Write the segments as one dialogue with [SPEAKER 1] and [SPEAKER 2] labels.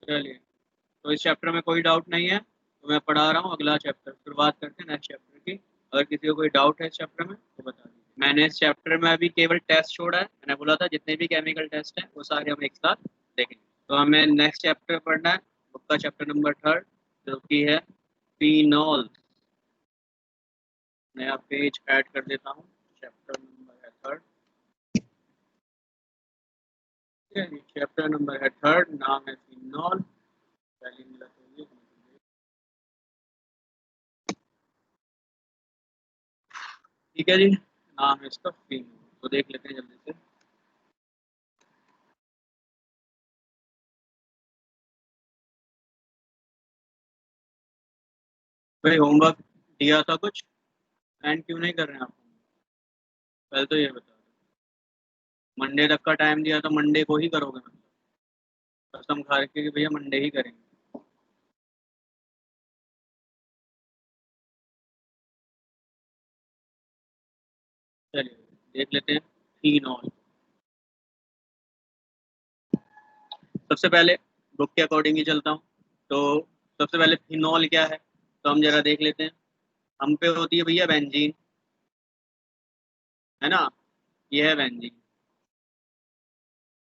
[SPEAKER 1] चलिए, तो इस चैप्टर में कोई डाउट नहीं है तो मैं पढ़ा रहा हूँ अगला चैप्टर, शुरुआत करते हैं नेक्स्ट चैप्टर की। अगर किसी को कोई डाउट है इस चैप्टर में तो बता दीजिए। मैंने इस चैप्टर में अभी केवल टेस्ट छोड़ा है, मैंने बोला था जितने भी केमिकल टेस्ट हैं वो सारे हम एक साथ देखेंगे। तो हमें नेक्स्ट चैप्टर पढ़ना है, बुक का चैप्टर नंबर 3 जो कि है फिनॉल। नया पेज ऐड कर देता हूँ, चैप्टर नंबर है 3। चैप्टर नंबर है 3, नाम है फिनॉल। पहले मिला तो ये ठीक है जी, नाम है इसका फिनॉल। तो देख लेते हैं जल्दी से। भाई होमवर्क दिया था कुछ, एंड क्यों नहीं कर रहे हैं आप? पहले तो ये बता दो, मंडे तक का टाइम दिया तो मंडे को ही करोगे मतलब? कसम खा रखी कि भैया मंडे ही करेंगे। चलिए देख लेते हैं फिनॉल। सबसे पहले बुक के अकॉर्डिंग ही चलता हूँ। तो सबसे पहले फिनॉल क्या है तो हम जरा देख लेते हैं। हम पे होती है भैया बेंजीन, है ना, ये है बेंजीन।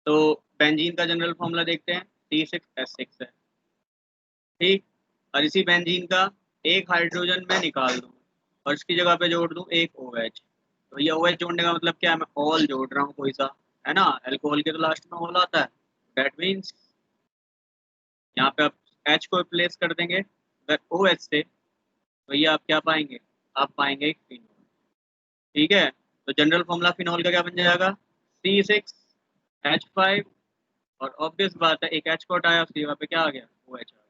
[SPEAKER 1] तो बेंजीन का जनरल फॉर्मूला देखते हैं, C6H6 है। ठीक, और इसी बेंजीन का एक हाइड्रोजन मैं निकाल दूँ और इसकी जगह पे जोड़ दूँ एक OH। तो ये OH जोड़ने का मतलब क्या है, मैं ऑल जोड़ रहा हूँ कोई सा, है ना, अल्कोहल के तो लास्ट में ऑल आता है। दैट मीन्स यहाँ पे आप H को रिप्लेस कर देंगे अगर OH से, तो ये आप क्या पाएंगे, आप पाएंगे एक फिनॉल। ठीक है, तो जनरल फॉर्मूला फिनॉल का क्या बन जाएगा, C6H5। और ऑब्वियस बात है एक H को हटाया उसकी जगह पे क्या आ गया, OH आ गया,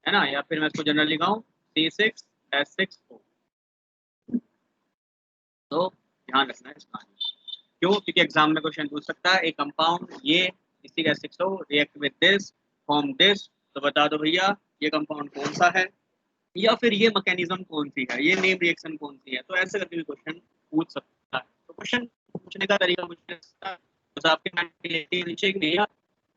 [SPEAKER 1] है ना। या फिर मैं इसको जनरल लिखाऊं C6H6O। तो ध्यान रखना है इसका। क्यों, क्योंकि एग्जाम में क्वेश्चन पूछ सकता है एक कंपाउंड ये C6H6O react with this form this, तो बता दो भैया ये कंपाउंड कौन सा है, या फिर ये मैकेनिज्म कौन सी है, ये नेम रिएक्शन कौन सी है। तो ऐसे करके भी क्वेश्चन पूछ सकता है। तो क्वेश्चन पूछने का तरीका कुछ ऐसा है, बस आपके माइंड में क्लियरिटी होनी चाहिए कि नहीं यार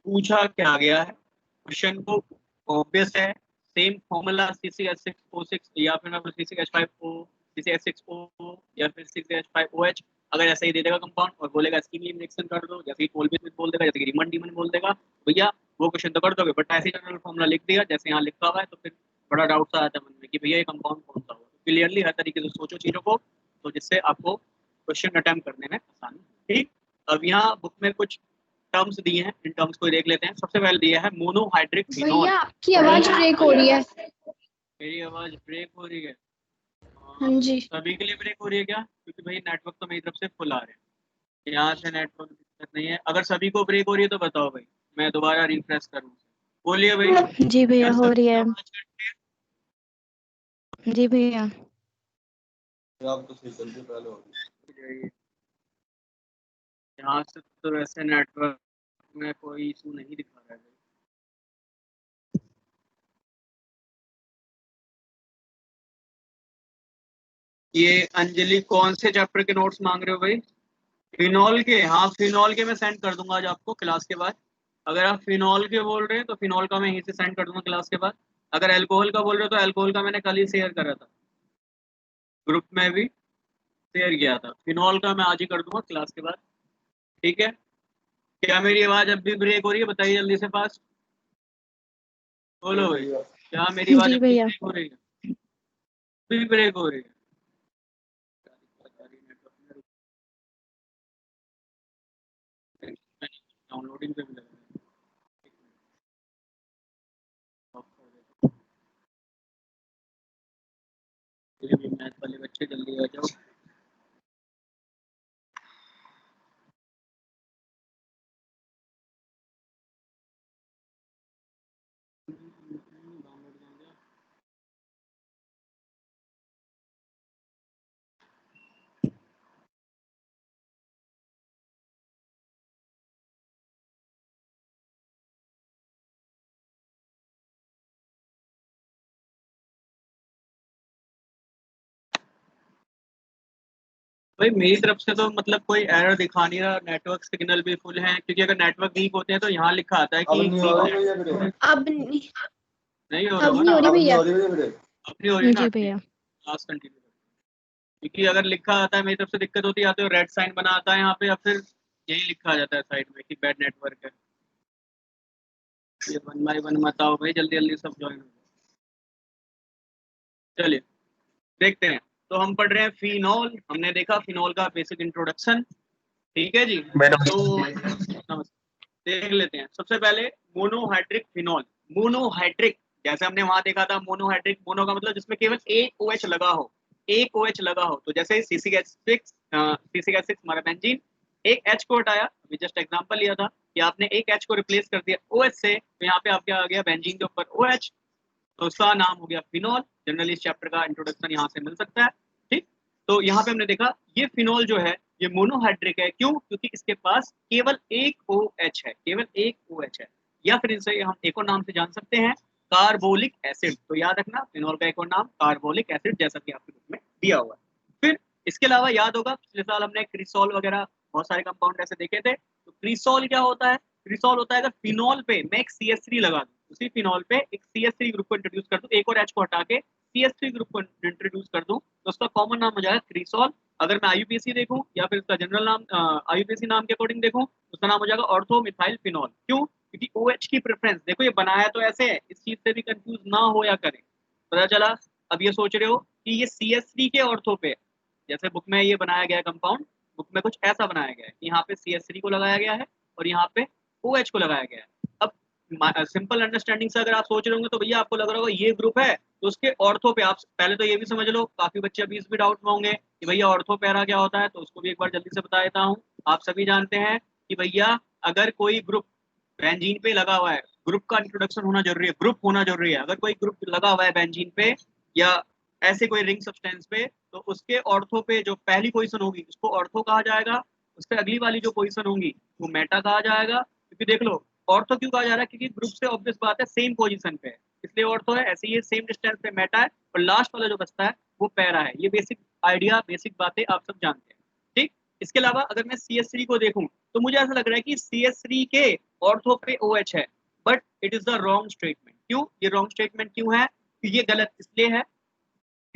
[SPEAKER 1] पूछा क्या गया है। क्वेश्चन को ऑब्वियस है, सेम फॉर्मूला C6H6O6 या फिर मैं C6H5O, C6H6O या फिर C6H5OH, अगर ऐसा ही दे देगा कंपाउंड और बोलेगा इसकी भी रिएक्शन कर दो, जैसे कि कोल्बी स्मिथ बोल देगा, जैसे कि रिमन डीमन बोल देगा, भैया वो क्वेश्चन तो कर दोगे। बट ऐसे जनरल फॉर्मूला लिख दिया जैसे यहाँ लिखा हुआ है तो फिर बड़ा डाउट सा आता है मन में कि भैया ये कंपाउंड कौन सा होगा। क्लियरली हर तरीके से सोचो चीजों को, तो जिससे आपको क्वेश्चन अटेम्प्ट करने में आसानी। ठीक, अब यहाँ बुक में कुछ टर्म्स दिए हैं, इन टर्म्स को देख लेते हैं। सबसे पहले दिया है मोनोहाइड्रिक फिनॉल।
[SPEAKER 2] भैया आपकी आवाज ब्रेक हो रही है।
[SPEAKER 1] मेरी आवाज ब्रेक हो रही है?
[SPEAKER 2] हाँ जी।
[SPEAKER 1] सभी के लिए ब्रेक हो रही है क्या? क्योंकि भाई नेटवर्क तो मेरी तरफ से फुल आ रहे हैं, यहाँ से नेटवर्क दिक्कत नहीं है। अगर सभी को ब्रेक हो रही है तो बताओ भाई, मैं दोबारा रिफ्रेश करूँ? बोलिए भाई,
[SPEAKER 2] जी भैया
[SPEAKER 1] क्या
[SPEAKER 2] हो
[SPEAKER 1] सभी
[SPEAKER 2] रही
[SPEAKER 1] की
[SPEAKER 2] है।
[SPEAKER 1] आवाज कट रही है?
[SPEAKER 2] जी भैया।
[SPEAKER 1] आप तो सही जल्दी पहले हो गई। यहाँ से तो वैसे नेटवर्क में कोई इशू नहीं दिखा रहा है भाई। ये अंजलि कौन से चैप्टर के नोट्स मांग रहे हो भाई? फिनॉल के? हाँ फिनॉल के मैं सेंड कर दूंगा आज आपको क्लास के बाद। अगर आप फिनॉल के बोल रहे हैं तो फिनॉल का मैं यहीं से सेंड कर दूंगा क्लास के बाद। अगर अल्कोहल का बोल रहे हो तो अल्कोहल का मैंने कल ही शेयर करा था, ग्रुप में भी शेयर किया था। फिनॉल का मैं आज ही कर दूंगा क्लास के बाद। ठीक है, क्या मेरी आवाज अब भी ब्रेक हो रही है? बताइए जल्दी से पास, बोलो भाई, क्या मेरी आवाज
[SPEAKER 2] जी
[SPEAKER 1] अब भी
[SPEAKER 2] भैया।
[SPEAKER 1] ब्रेक हो रही है? अभी भी ब्रेक हो रही है? डाउनलोडिंग पे भी लगा है। ये भी मैथ वाले बच्चे जल्दी आ जाओ। भाई मेरी तरफ से तो मतलब कोई एरर दिखा नहीं रहा, नेटवर्क सिग्नल भी फुल है, क्योंकि अगर नेटवर्क वीक होते हैं तो यहाँ लिखा आता है कि
[SPEAKER 3] नहीं हो रही भैया वीडियो,
[SPEAKER 2] अब नहीं
[SPEAKER 1] नहीं हो
[SPEAKER 2] अब
[SPEAKER 1] रहा
[SPEAKER 2] नहीं
[SPEAKER 1] ना,
[SPEAKER 2] हो रही
[SPEAKER 3] अब नहीं
[SPEAKER 2] भैया।
[SPEAKER 3] हो रही वीडियो।
[SPEAKER 1] अब नहीं हो रही ना,
[SPEAKER 2] जी भैया।
[SPEAKER 1] लास्ट कंटिन्यू, क्योंकि अगर लिखा आता है मेरी तरफ से दिक्कत होती है, या तो रेड साइन बना आता है यहाँ पे, या फिर यही लिखा आ जाता है साइड में कि बैड नेटवर्क है। ये 1 बाय 1 मत आओ भाई, जल्दी जल्दी सब ज्वाइन हो जाओ। चलिए देखते हैं। तो हम पढ़ रहे हैं फिनॉल, हमने देखा फिनॉल का बेसिक इंट्रोडक्शन, ठीक है जी। तो नमस्ते, देख लेते हैं सबसे पहले मोनोहाइड्रिक फिनॉल। मोनोहाइड्रिक, जैसे हमने वहां देखा था मोनोहाइड्रिक, मोनो का मतलब जिसमें केवल एक OH लगा हो, एक OH लगा हो। तो जैसे CCH6 हमारा बेंजीन, एक H को हटाया, अभी जस्ट एग्जांपल लिया था कि आपने एक H को रिप्लेस कर दिया OH से, तो यहाँ पे आपके आ गया बेंजीन के ऊपर OH, तो उसका नाम हो गया फिनॉल। जनरली इस चैप्टर का इंट्रोडक्शन यहाँ से मिल सकता है, ठीक। तो यहाँ पे हमने देखा ये फिनॉल जो है ये मोनोहाइड्रिक है, क्यों? क्योंकि इसके पास केवल एक OH है, केवल एक OH है, या फिर इसे हम एक और नाम से जान सकते हैं कार्बोलिक एसिड। तो याद रखना फिनॉल का एक और नाम कार्बोलिक एसिड, जैसा कि आपके बुक में दिया हुआ है। फिर इसके अलावा याद होगा पिछले साल हमने क्रिसॉल वगैरह बहुत सारे कंपाउंड ऐसे देखे थे। तो क्रिसॉल क्या होता है? क्रिसॉल होता है अगर फिनॉल पे मैं एक CH3 लगा दूं, उसी फिनॉल पे एक CH3 ग्रुप को इंट्रोड्यूस कर दूं, एक और H को हटा के CH3 ग्रुप को इंट्रोड्यूस कर दूं, तो उसका कॉमन नाम हो जाएगा क्रिसॉल। अगर मैं IUPAC देखूं या फिर इसका जनरल नाम IUPAC नाम के अकॉर्डिंग देखूं, उसका नाम हो जाएगा ऑर्थो मिथाइल फिनॉल। क्यों? क्योंकि OH की प्रेफरेंस देखो, ये बनाया तो ऐसे है, इस चीज से भी कंफ्यूज ना हो या करें। पता चला अब ये सोच रहे हो कि ये CH3 के ऑर्थो पे, जैसे बुक में ये बनाया गया कंपाउंड, बुक में कुछ ऐसा बनाया गया है कि यहाँ पे CH3 को लगाया गया है और यहाँ पे OH को लगाया गया है। अब सिंपल अंडरस्टैंडिंग से अगर आप सोच रहे होंगे तो भैया आपको लग रहा होगा ये ग्रुप है तो उसके ऑर्थो पे, आप पहले तो ये भी समझ लो, काफी बच्चे अभी इस भी डाउट में होंगे कि भैया ऑर्थो पैरा क्या होता है, तो उसको भी एक बार जल्दी से बता देता हूँ। आप सभी जानते हैं कि भैया अगर कोई ग्रुप बेंजीन पे लगा हुआ है, ग्रुप का इंट्रोडक्शन होना जरूरी है, ग्रुप होना जरूरी है। अगर कोई ग्रुप लगा हुआ है बेंजीन पे या ऐसे कोई रिंग सब्सटेंस पे, तो उसके ऑर्थो पे जो पहली पोजीशन होगी उसको ऑर्थो कहा जाएगा, उससे अगली वाली जो पोजीशन होगी वो मेटा कहा जाएगा। क्योंकि देख लो ऑर्थो क्यों कहा जा रहा है, क्योंकि ग्रुप से ऑब्वियस बात है सेम पोजीशन पे है, इसलिए ऑर्थो है। ऐसे ही सेम डिस्टेंस पे मेटा है और लास्ट वाला जो बचता है वो पैरा है। ये बेसिक आइडिया, बेसिक बातें आप सब जानते हैं, ठीक। इसके अलावा अगर मैं CH3 को देखूं तो मुझे ऐसा लग रहा है कि CH3 के ऑर्थो पे OH है, but it is the wrong statement. क्यों ये रॉन्ग स्टेटमेंट क्यों है? ये गलत इसलिए है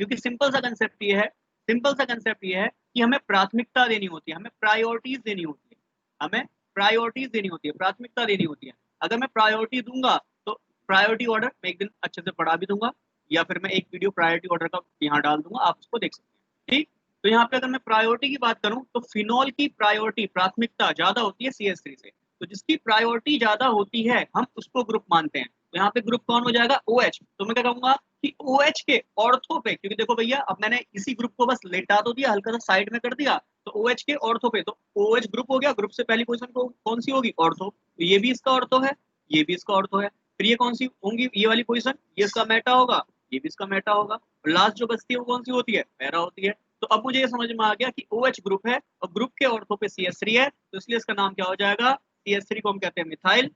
[SPEAKER 1] क्योंकि सिंपल सा कंसेप्ट ये है, सिंपल सा कंसेप्ट ये है कि हमें प्राथमिकता देनी होती है, हमें प्रायोरिटीज देनी होती है, हमें प्रायोरिटीज देनी होती है, प्राथमिकता देनी होती है। अगर मैं प्रायोरिटी दूंगा तो प्रायोरिटी ऑर्डर मैं एक दिन अच्छे से पढ़ा भी दूंगा, या फिर मैं एक वीडियो प्रायोरिटी ऑर्डर का यहाँ डाल दूंगा, आप उसको देख सकते हैं, ठीक। तो यहाँ पे अगर मैं प्रायोरिटी की बात करूं तो फिनॉल की प्रायोरिटी, प्राथमिकता ज्यादा होती है CH3 से। तो जिसकी प्रायोरिटी ज्यादा होती है हम उसको ग्रुप मानते हैं। तो यहाँ पे ग्रुप कौन हो जाएगा? OH। तो मैं क्या कहूंगा कि OH के ऑर्थो पे, क्योंकि देखो भैया अब मैंने इसी ग्रुप को बस लेटा तो दिया, हल्का सा साइड में कर दिया, तो OH के ऑर्थो पे, तो OH ग्रुप हो गया, ग्रुप से पहली पोजीशन को कौन सी होगी? ऑर्थो। तो ये भी इसका ऑर्थो है, ये भी इसका ऑर्थो है। फिर ये कौन सी होंगी? ये वाली पोजीशन, ये इसका मेटा होगा, ये भी इसका मेटा होगा, और लास्ट जो बचती है वो कौन सी होती है? पैरा होती है। तो अब मुझे ये समझ में आ गया कि OH ग्रुप है और ग्रुप के ऑर्थो पे CH3 है, तो इसलिए इसका नाम क्या हो जाएगा? CH3 को हम कहते हैं मिथाइल,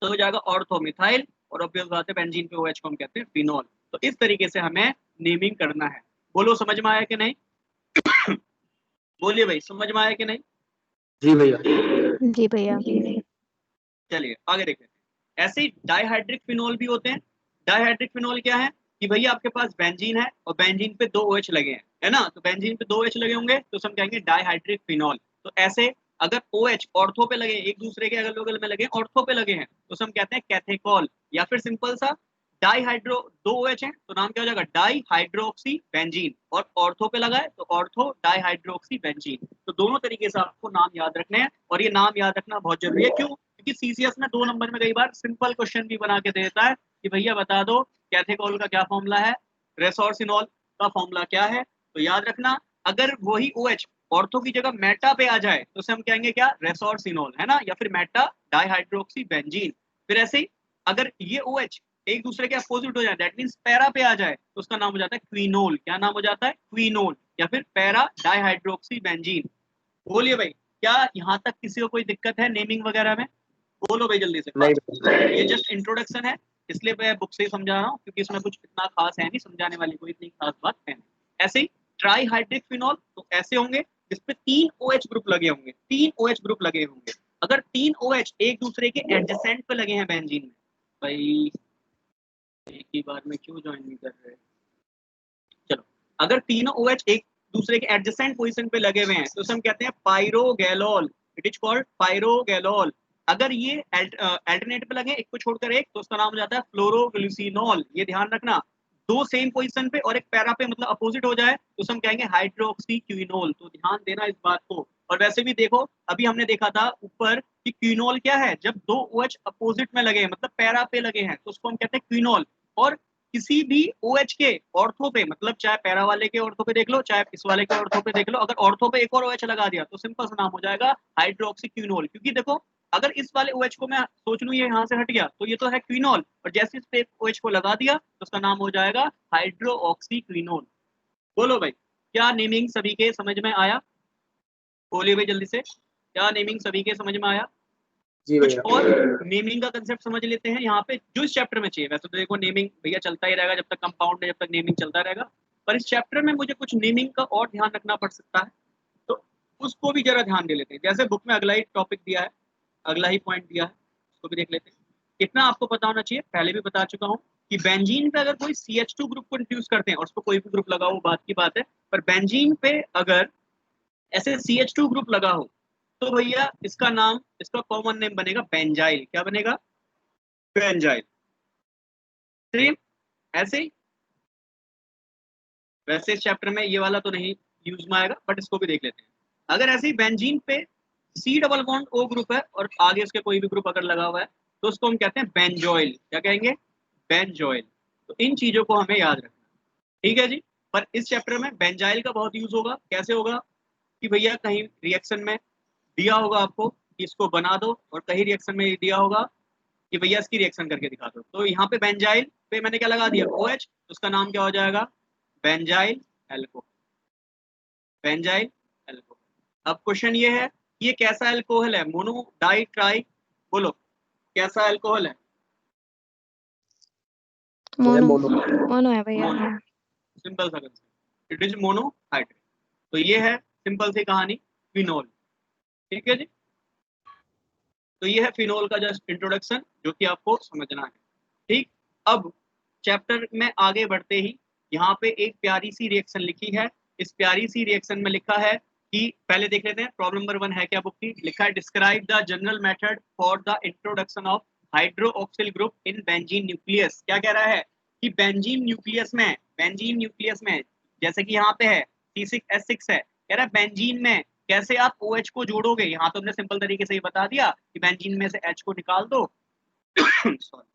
[SPEAKER 1] तो हो जाएगा ऑर्थो मिथाइल, और ऑब्वियस बात है बेंजीन पे OH को हम कहते हैं फिनॉल। तो इस तरीके से हमें नेमिंग करना है। बोलो समझ में आया कि नहीं? बोलिए भाई, समझ में आया कि नहीं?
[SPEAKER 3] जी भैया।
[SPEAKER 2] जी भैया।
[SPEAKER 1] चलिए आगे देखते हैं। ऐसे ही डाइहाइड्रिक फिनॉल भी होते हैं। डाइहाइड्रिक फिनॉल क्या है कि भैया आपके पास बेंजीन है और बेंजीन पे 2 OH लगे हैं, है ना? तो बेंजीन पे 2 OH लगे होंगे तो हम कहेंगे डाइहाइड्रिक फिनॉल। तो ऐसे अगर OH ऑर्थो पे लगे, एक दूसरे के अगल बगल में लगे, ऑर्थो पे लगे हैं, तो हम कहते हैं कैथेकॉल। या फिर सिंपल सा डाइहाइड्रो, 2 OH है तो नाम क्या हो जाएगा? डाइहाइड्रोक्सी बेंजीन, और ऑर्थो पे लगा है तो ऑर्थो डाइहाइड्रोक्सी बेंजीन। तो दोनों तरीके से आपको नाम याद रखने हैं, और ये नाम याद रखना बहुत जरूरी है। क्यों? क्योंकि CCS में 2 नंबर में कई बार सिंपल क्वेश्चन भी बना के दे देता है कि भैया बता दो कैथेकॉल का क्या फॉर्मूला है, रेसोर्सिनॉल का फॉर्मूला क्या है। तो याद रखना अगर वही OH ऑर्थो की जगह मेटा पे आ जाए तो उसे हम कहेंगे क्या? रेसोर्सिनॉल, है ना, या फिर मेटा डाइहाइड्रोक्सी बेंजीन। फिर ऐसे ही अगर ये OH एक दूसरे के अपोजिट हो जाए, दैट मींस पैरा पे आ जाए, तो उसका नाम हो जाता है क्विनोल। क्या नाम हो जाता है? क्विनोल, या फिर पैरा डाइहाइड्रोक्सी बेंजीन। बोलिए भाई, क्या यहाँ तक किसी को कोई दिक्कत है नेमिंग वगैरह में? बोलो भाई जल्दी से। ये जस्ट इंट्रोडक्शन है, इसलिए मैं बुक से ही समझा रहा हूँ, क्योंकि इसमें कुछ इतना खास है नहीं, समझाने वाली कोई इतनी खास बात है नहीं। ऐसे ही ट्राईहाइड्रिक फिनॉल, तो ऐसे होंगे जिसपे 3 OH ग्रुप लगे होंगे, 3 OH ग्रुप लगे होंगे। अगर 3 OH एक दूसरे के एडजेसेंट पे लगे हैं बेंजीन में, भाई एक ही बार में क्यों ज्वाइन नहीं कर रहे? चलो, अगर तीनों OH एक दूसरे के एडजेसेंट पोजीशन पे लगे हुए हैं तो हम कहते हैं पायरोगैलोल, इट इज कॉल्ड पायरोगैलोल। अगर ये अल्टरनेट पे लगे एक को छोड़कर एक, तो उसका नाम हो जाता है फ्लोरोग्लिसिनॉल। ये ध्यान रखना, दो सेम पोजीशन पे और एक पैरा पे मतलब अपोजिट हो जाए तो हम कहेंगे हाइड्रोक्सीक्विनोल। तो ध्यान देना इस बात को। और वैसे भी देखो, अभी हमने देखा था ऊपर कि क्विनोल क्या है, जब दो OH अपोजिट में लगे हैं मतलब पैरा पे लगे हैं तो उसको हम कहते हैं क्विनोल। और किसी भी OH के ऑर्थो पे, मतलब चाहे पैरा वाले के ऑर्थो पे देख लो चाहे इस वाले के ऑर्थो पे देख लो, अगर ऑर्थो पे एक और OH लगा दिया तो सिंपल सा नाम हो जाएगा हाइड्रोक्सीक्विनोल। क्योंकि देखो, अगर इस वाले OH को मैं सोच लूं ये यहाँ से हट गया तो ये तो है क्विनोल, और जैसे इस पे OH को लगा दिया तो उसका नाम हो जाएगा हाइड्रोक्सीक्विनोल। बोलो भाई, क्या नेमिंग सभी के समझ में आया? बोलिए भाई जल्दी से, क्या नेमिंग सभी के समझ में आया?
[SPEAKER 3] जी
[SPEAKER 1] कुछ
[SPEAKER 3] भैया।
[SPEAKER 1] और नेमिंग का कंसेप्ट समझ लेते हैं यहाँ पे जो इस चैप्टर में चाहिए। वैसे तो देखो नेमिंग भैया चलता ही रहेगा जब तक कंपाउंड है, जब तक नेमिंग चलता रहेगा, पर इस चैप्टर में मुझे कुछ नेमिंग का और ध्यान रखना पड़ सकता है, तो उसको भी जरा ध्यान दे लेते हैं। जैसे बुक में अगला ही टॉपिक दिया है, अगला ही पॉइंट दिया है, उसको भी देख लेते हैं। कितना आपको पता होना चाहिए, पहले भी बता चुका हूँ कि बेंजीन पे अगर कोई CH2 ग्रुप को इंट्रोड्यूस करते हैं और उसको कोई भी ग्रुप लगा हो बात की बात है, पर बेंजीन पे अगर ऐसे CH2 ग्रुप लगा हो तो भैया इसका नाम, इसका कॉमन नेम बनेगा बेंजाइल। क्या बनेगा? बेंजाइल। सेम ऐसे ही, वैसे इस चैप्टर में ये वाला तो नहीं यूज में आएगा बट इसको भी देख लेते हैं। अगर ऐसे ही बेंजीन पे C double bond O group है और आगे उसके कोई भी ग्रुप अगर लगा हुआ है तो उसको हम कहते हैं बेंजोइल। क्या कहेंगे? बेंजोइल। तो इन चीजों को हमें याद रखना, ठीक है जी। पर इस चैप्टर में बेंजाइल का बहुत यूज होगा। कैसे होगा कि भैया कहीं रिएक्शन में दिया होगा आपको कि इसको बना दो, और कहीं रिएक्शन में दिया होगा कि भैया इसकी रिएक्शन करके दिखा दो। तो यहाँ पे बेंजाइल पे मैंने क्या लगा दिया? OH, तो उसका नाम क्या हो जाएगा? Benzyl alcohol. Benzyl alcohol. अब क्वेश्चन ये है कि ये कैसा एल्कोहल है? Mono, di, tri? बोलो, कैसा एल्कोहल है?
[SPEAKER 2] Mono
[SPEAKER 3] mono.
[SPEAKER 2] मोनो है भैया।
[SPEAKER 1] मोनो, सिंपल सा कंसेप्ट, इट इज मोनोहाइड्रेट। तो ये है सिंपल सी कहानी, फिनोल। ठीक है जी। तो ये है फिनोल का जस्ट इंट्रोडक्शन जो कि आपको समझना है। ठीक, अब चैप्टर में आगे बढ़ते ही यहाँ पे एक प्यारी सी रिएक्शन लिखी है। इस प्यारी सी रिएक्शन में लिखा है कि पहले देख लेते हैं प्रॉब्लम नंबर 1 है क्या बुक की। लिखा है describe the general method for the introduction of hydroxyl group in benzene nucleus. क्या कह रहा है कि बेंजीन न्यूक्लियस में जैसे कि यहाँ पे है C6H6 है, कह रहा है बेंजीन में कैसे आप OH को जोड़ोगे। यहाँ तो हमने सिंपल तरीके से ये बता दिया कि बेंजीन में से H को निकाल दो सॉरी,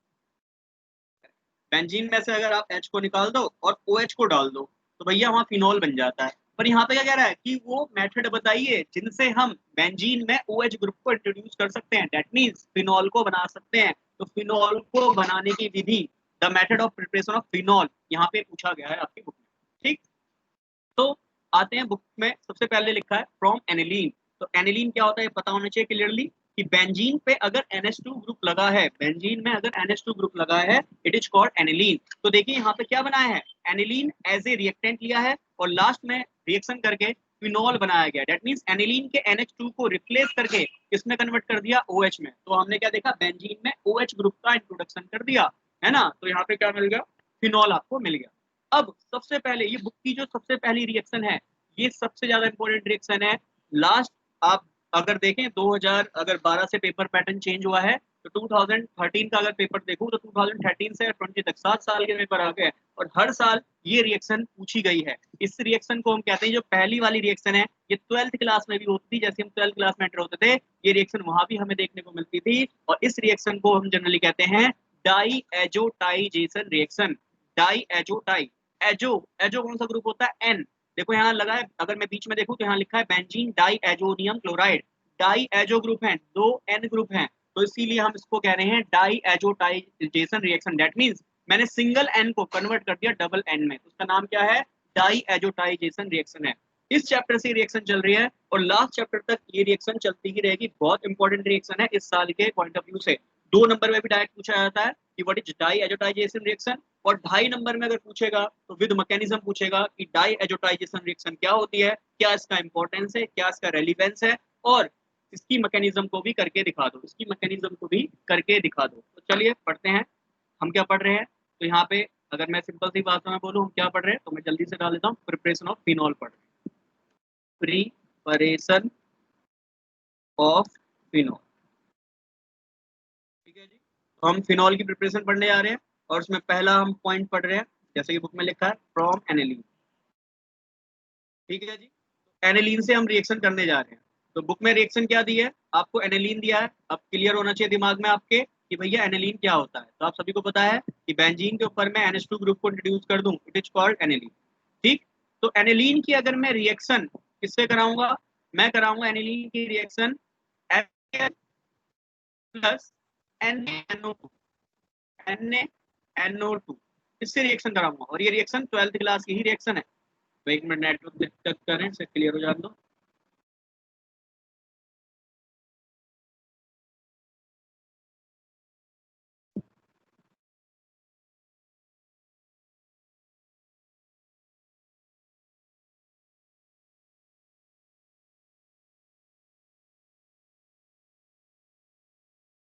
[SPEAKER 1] बेंजीन में से अगर आप H को निकाल दो और OH को डाल दो तो भैया वहां फिनोल बन जाता है। पर यहाँ पे क्या कह रहा है कि वो मेथड बताइए जिनसे हम बेंजीन में OH ग्रुप को इंट्रोड्यूस कर सकते हैं, दैट मींस फिनोल को बना सकते हैं। तो फिनोल को बनाने की विधि, the method of preparation of phenol, यहाँ पे पूछा गया है आपकी बुक में। ठीक, तो आते हैं बुक में। सबसे पहले लिखा है फ्रॉम एनिलीन। तो एनिलीन क्या होता है पता होना चाहिए क्लियरली कि बेंजीन पे अगर NH2 ग्रुप लगा है, बेंजीन में अगर NH2 ग्रुप लगा है, इट इज कॉल्ड एनिलीन। तो देखिए यहाँ पे क्या बनाया है, एनिलीन एज ए रिएक्टेंट लिया है और लास्ट में रिएक्शन करके फिनोल बनाया गया। दैट मींस एनिलीन के NH2 को रिप्लेस करके किसमें कन्वर्ट कर दिया? OH में। तो हमने क्या देखा, बेंजीन में OH ग्रुप का इंट्रोडक्शन कर दिया है ना। तो यहाँ पे क्या मिल गया? फिनोल आपको मिल गया। अब सबसे पहले ये बुक की जो सबसे पहली रिएक्शन है, ये सबसे ज्यादा इंपॉर्टेंट रिएक्शन है। लास्ट आप अगर देखें 2012 से पेपर पैटर्न चेंज हुआ है, तो 2013 का अगर पेपर देखूं तो 2013 से 20 तक 7 साल के पेपर आ गए और हर साल ये रिएक्शन पूछी गई है। इस रिएक्शन को हम कहते हैं, जो पहली वाली रिएक्शन है ये 12th क्लास में भी होती थी। जैसे हम 12th क्लास में एंटर होते थे ये रिएक्शन वहां भी हमें देखने को मिलती थी, और इस रिएक्शन को हम जनरली कहते हैं diazotization reaction. Diazotize, azo, azo कौन सा ग्रुप होता है? N। देखो यहाँ लगा है, अगर मैं बीच में देखूं तो यहाँ लिखा है benzene diazonium chloride. Diazo group है, 2 N ग्रुप हैं, तो इसीलिए हम इसको कह रहे हैं diazotization reaction. That means मैंने सिंगल N को कन्वर्ट कर दिया डबल N में, तो उसका नाम क्या है? डाई एजोटाइजेशन रिएक्शन है। इस चैप्टर से रिएक्शन चल रही है और लास्ट चैप्टर तक ये रिएक्शन चलती ही रहेगी। बहुत इंपॉर्टेंट रिएक्शन है इस साल के पॉइंट ऑफ व्यू से। 2 नंबर में भी डायरेक्ट पूछा जाता है कि what is diazotization reaction, और 2.5 नंबर में अगर पूछेगा तो विद मैकेनिज्म पूछेगा कि डाई एजोटाइजेशन रिएक्शन क्या होती है, क्या इसका इंपॉर्टेंस है, क्या इसका रेलिवेंस है, और इसकी मैकेनिज्म को भी करके दिखा दो, इसकी मैकेनिज्म को भी करके दिखा दो। तो चलिए पढ़ते हैं, हम क्या पढ़ रहे हैं। तो यहाँ पे अगर मैं सिंपल सी भाषा में बोलूँ हम क्या पढ़ रहे हैं, तो मैं जल्दी से डाल देता हूँ, प्रिपरेशन ऑफ फिनॉल पढ़ रहे हैं, प्रिपरेशन ऑफ फिनॉल। ठीक है जी, तो हम फिनॉल की प्रिपरेशन पढ़ने जा रहे हैं, और उसमें पहला हम पॉइंट पढ़ रहे हैं जैसे कि बुक में लिखा है, फ्रॉम एनिलीन। ठीक है जी, एनिलीन से हम रिएक्शन करने जा रहे हैं। तो बुक में रिएक्शन क्या दी है आपको, एनिलीन दिया है। अब क्लियर होना चाहिए दिमाग में आपके कि भैया एनिलीन क्या होता है। तो आप सभी को पता है कि बेंजीन के ऊपर मैं NH2 ग्रुप को इंट्रोड्यूस कर दूं, इट इज कॉल्ड एनिलीन। ठीक, तो एनिलीन की अगर मैं रिएक्शन किससे कराऊंगा, मैं कराऊंगा एनिलीन की रिएक्शन प्लस NaNO2, NaNO2 इससे रिएक्शन कराऊंगा, और ये रिएक्शन 12th क्लास की ही रिएक्शन है। तो एक मिनट नेटवर्क चेक करें, से क्लियर हो जाए दो।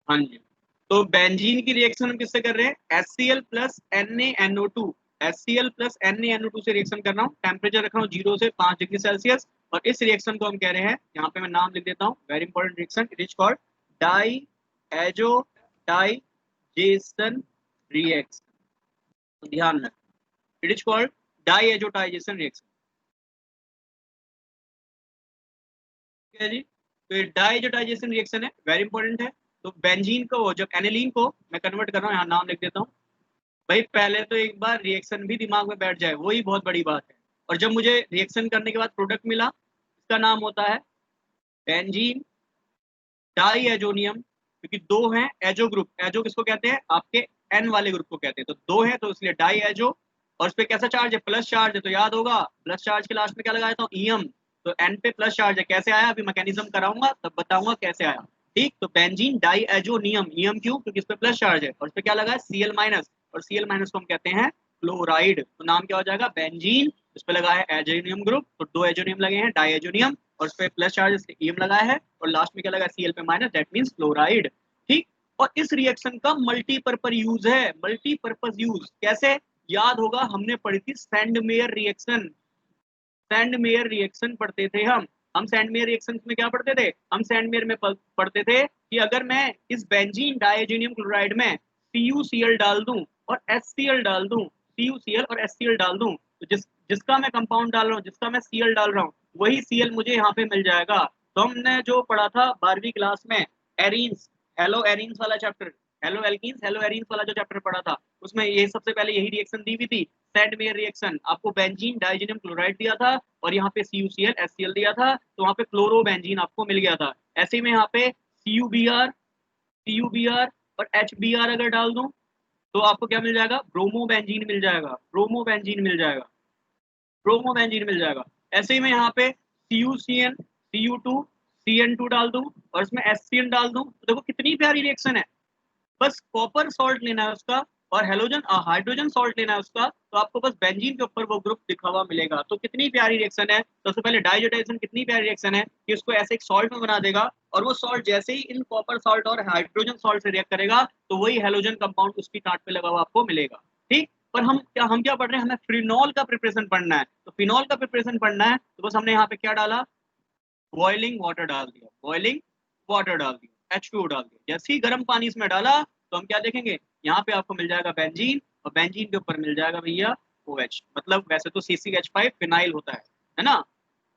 [SPEAKER 1] हाँ जी, तो बेंजीन की रिएक्शन हम किससे कर रहे हैं, HCl plus NaNO2, HCl plus NaNO2 से रिएक्शन कर रहा हूँ। टेम्परेचर रख रहा हूँ 0 से 5 डिग्री सेल्सियस, और इस रिएक्शन को हम कह रहे हैं, यहाँ पे मैं नाम लिख देता हूँ, very important reaction, it is called diazotization reaction. तो ध्यान में, it is called diazotization reaction. ठीक है जी, तो ये डाई एजोटाइजेशन रिएक्शन है, वेरी इंपॉर्टेंट है। तो बेंजीन को, जब एनिलीन को मैं कन्वर्ट कर रहा हूँ, यहाँ नाम लिख देता हूँ। भाई पहले तो एक बार रिएक्शन भी दिमाग में बैठ जाए, वही बहुत बड़ी बात है। और जब मुझे रिएक्शन करने के बाद प्रोडक्ट मिला, इसका नाम होता है बेंजीन डाई एजोनियम, क्योंकि दो हैं एजो ग्रुप, एजो किसको कहते हैं, आपके एन वाले ग्रुप को कहते हैं, तो दो है तो इसलिए डाई एजो। और इस पे कैसा चार्ज है, प्लस चार्ज है, तो याद होगा प्लस चार्ज के लास्ट में क्या लगाया था, ईएम। तो एन पे प्लस चार्ज है, कैसे आया अभी मैकेनिज्म कराऊंगा तब बताऊंगा कैसे आया। ठीक, तो बेंजीन डाई एजोनियम, ईएम क्यों, क्योंकि इस पे प्लस चार्ज है, और इस पे क्या लगा है, Cl माइनस, और Cl माइनस को हम कहते हैं क्लोराइड। तो नाम क्या हो जाएगा, बेंजीन, इस पे लगा है एजोनियम ग्रुप, तो दो एजोनियम लगे हैं, डाई एजोनियम, और उस पे प्लस चार्ज ईएम लगाया है, और लास्ट में क्या लगा, Cl पे माइनस, दैट मींस क्लोराइड। ठीक, और इस रिएक्शन का मल्टीपर्पज यूज है, मल्टीपर्पज यूज कैसे, याद होगा हमने पढ़ी थी sand mayor reaction, sand mayor reaction पढ़ते थे हम सैंड मेयर रिएक्शन में क्या पढ़ते थे, हम सैंड मेयर में पढ़ते थे कि अगर मैं इस बेंजीन डाइजीनियम क्लोराइड में CuCl डाल दूं और HCl डाल दूं, CuCl और HCl डाल दूं, तो जिसका मैं कंपाउंड डाल रहा हूँ, जिसका मैं Cl डाल रहा हूँ, वही Cl मुझे यहाँ पे मिल जाएगा। तो हमने जो पढ़ा था 12वीं क्लास में, एरीन्स, हेलो एरीन्स वाला chapter, hello alkenes hello arenes वाला जो चैप्टर पढ़ा था, उसमें ये सबसे पहले यही रिएक्शन दी हुई थी, सैंड मेयर रिएक्शन। आपको बेंजीन डाइजीनियम क्लोराइड दिया था, और यहाँ पे CuCl HCl दिया था, तो वहाँ पे क्लोरोबेंजीन आपको मिल गया था। ऐसे में यहाँ पे CuBr और HBr अगर डाल दूं, तो आपको क्या मिल जाएगा, ब्रोमोबेंजीन मिल जाएगा, ब्रोमोबेंजीन मिल जाएगा, ब्रोमोबेंजीन मिल जाएगा। ऐसे ही मैं यहाँ पे CuCN, Cu2, CN2 डाल दूं, और इसमें HCN डाल दूं, तो देखो कितनी प्यारी रिएक्शन है। बस कॉपर सॉल्ट लेना है उसका, और हेलोजन हाइड्रोजन सॉल्ट लेना है उसका, तो आपको बस बेंजीन के ऊपर वो ग्रुप लिखा हुआ मिलेगा। तो कितनी प्यारी रिएक्शन है। तो सबसे पहले डाइजोटाइजेशन कितनी प्यारी रिएक्शन है कि उसको ऐसे एक सॉल्ट में बना देगा, और वो सॉल्ट जैसे ही इन कॉपर सॉल्ट और हाइड्रोजन सॉल्ट से रिएक्ट करेगा, तो वही हेलोजन कंपाउंड उसकी टाट पे लगा हुआ आपको मिलेगा। ठीक, पर हम क्या पढ़ रहे हैं, हमें फिनॉल का प्रिपरेशन पढ़ना है। तो फिनॉल का प्रिपरेशन पढ़ना है, तो बस हमने यहाँ पे क्या डाला, बॉइलिंग वाटर डाल दिया, बॉइलिंग वाटर डाल दिया, H2O डाल दिया। जैसे ही गर्म पानी इसमें डाला, तो हम क्या देखेंगे, यहाँ पे आपको मिल जाएगा बेंजीन, और बेंजीन के ऊपर मिल जाएगा भैया OH, मतलब वैसे तो CCH5 फिनाइल होता है ना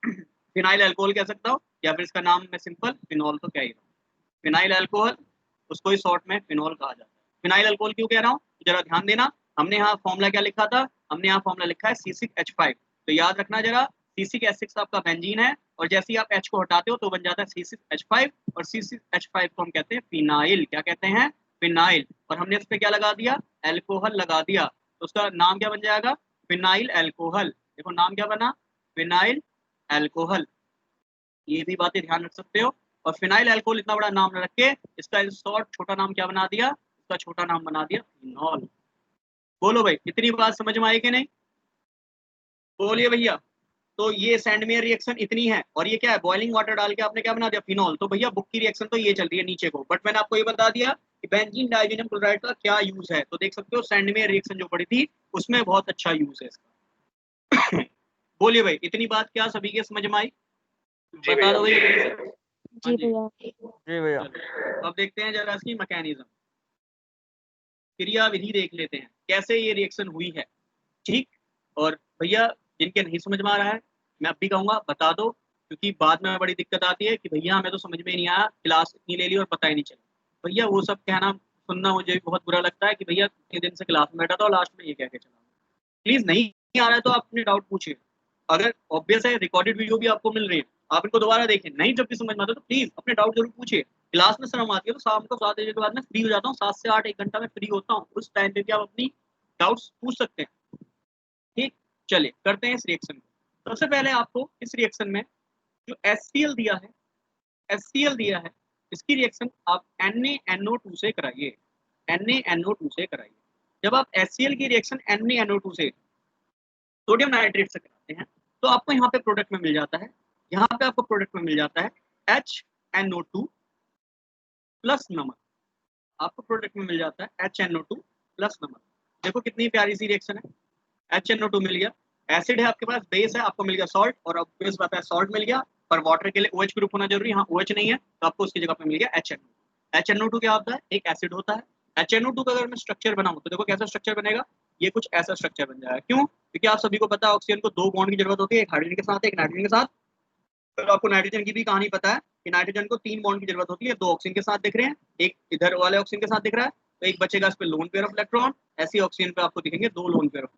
[SPEAKER 1] फिनाइल अल्कोहल कह सकता हूँ, या फिर इसका नाम मैं सिंपल फिनॉल तो क्या ही रहा हूँ, फिनाइल अल्कोहल, उसको ही शॉर्ट में फिनॉल कहा जाता है। फिनाइल अल्कोहल क्यों कह रहा हूँ, जरा ध्यान देना, हमने यहाँ फॉर्मूला क्या लिखा था, हमने यहाँ फॉर्मूला लिखा है C6H5, तो याद रखना जरा, C6H6 आपका बेंजीन है, और जैसे ही आप H को हटाते हो तो बन जाता है C6H5, और C6H5 को हम कहते हैं फिनाइल, क्या कहते हैं, फिनाइल। और हमने इस पे क्या लगा दिया, एल्कोहल लगा दिया, तो उसका नाम क्या बन जाएगा, फिनाइल एल्कोहल। देखो नाम क्या बना, फिनाइल एल्कोहल, ये भी बातें ध्यान रख सकते हो। और फिनाइल अल्कोहल इतना बड़ा नाम न रख के इसका शॉर्ट छोटा नाम क्या बना दिया, इसका छोटा नाम बना दिया फिनॉल। बोलो भाई, इतनी बात समझ में आई कि नहीं? बोलिए भैया। तो ये सैंडमेयर रिएक्शन इतनी है, और ये क्या है, बॉइलिंग वाटर डाल के आपने क्या बना दिया, फिनॉल। तो भैया बुक की रिएक्शन तो ये चल रही है नीचे को, बट मैंने आपको ये बता दिया कि बेंजीन डाइजीनियम क्लोराइड का क्या यूज है। तो देख सकते हो सैंडमेयर रिएक्शन जो पड़ी थी उसमें बहुत अच्छा यूज है इसका। बोलिए भाई, इतनी बात क्या सभी के समझ में आई?
[SPEAKER 3] जी
[SPEAKER 1] बता
[SPEAKER 3] भैया।
[SPEAKER 1] दो भैया जल्दी से। हाँ
[SPEAKER 2] जी
[SPEAKER 1] जी,
[SPEAKER 2] भैया।
[SPEAKER 3] जी भैया।
[SPEAKER 1] चलो अब देखते हैं जरा इसकी मैकेनिज्म, क्रिया विधि देख लेते हैं कैसे ये रिएक्शन हुई है। ठीक। और भैया जिनके नहीं समझ में आ रहा है, मैं अब भी कहूंगा बता दो, क्योंकि बाद में बड़ी दिक्कत आती है कि भैया हमें तो समझ में ही नहीं आया, क्लास इतनी ले ली और पता ही नहीं चला। भैया वो सब कहना सुनना मुझे भी बहुत बुरा लगता है कि भैया इतने दिन से क्लास में बैठा था और लास्ट में ये कह के चला। प्लीज नहीं आ रहा है तो आप अपने डाउट पूछिए। अगर ऑब्वियस है रिकॉर्डेड वीडियो भी आपको मिल रही है, आप इनको दोबारा देखें। नहीं जब भी समझ में आता है तो प्लीज अपने डाउट जरूर पूछिए। क्लास में शर्म आती है तो शाम को 7 बजे के बाद में फ्री हो जाता हूँ, 7 से 8 एक घंटा में फ्री होता हूँ, उस टाइम पे भी आप अपनी डाउट्स पूछ सकते हैं। ठीक। चलिए करते हैं इस रिएक्शन को। सबसे पहले आपको इस रिएक्शन में जो HCl दिया है, HCl दिया है, इसकी रिएक्शन आप NaNO2 से कराइए, NaNO2 से कराइए। जब आप HCl की रिएक्शन NaNO2 से सोडियम नाइट्रेट से कराते हैं तो आपको यहाँ पे प्रोडक्ट में मिल जाता है, यहाँ पे आपको प्रोडक्ट में मिल जाता है HNO2 प्लस नमक। आपको प्रोडक्ट में मिल जाता है HNO2 प्लस नमक। देखो कितनी प्यारी सी रिएक्शन है। HNO2 मिल गया, एसिड है आपके पास, बेस है, आपको मिल गया सॉल्ट, और अब बेस बात है सॉल्ट मिल गया, पर वाटर के लिए OH ग्रुप होना जरूरी, यहाँ OH नहीं है तो आपको उसकी जगह पे मिल गया HNO2। HNO2 क्या होता है, एक एसिड होता है। HNO2 का अगर मैं स्ट्रक्चर बनाऊं तो देखो कैसा स्ट्रक्चर बनेगा, ये कुछ ऐसा स्ट्रक्चर बन जाएगा। क्यों? क्योंकि आप सभी को पता है ऑक्सीजन को 2 बॉन्ड की जरूरत होती है, एक हाइड्रोजन के साथ एक नाइट्रोजन के साथ। तो आपको नाइट्रोजन की भी कहानी पता है कि नाइट्रोजन को 3 बॉन्ड की जरूरत होती है, 2 ऑक्सीजन के साथ दिख रहे हैं, एक इधर वाले ऑक्सीजन के साथ दिख रहा है, तो एक बचेगा इस पे लोन पेयर ऑफ इलेक्ट्रॉन। ऐसी ऑक्सीजन पे आपको दिखेंगे 2 लोन पेयर ऑफ।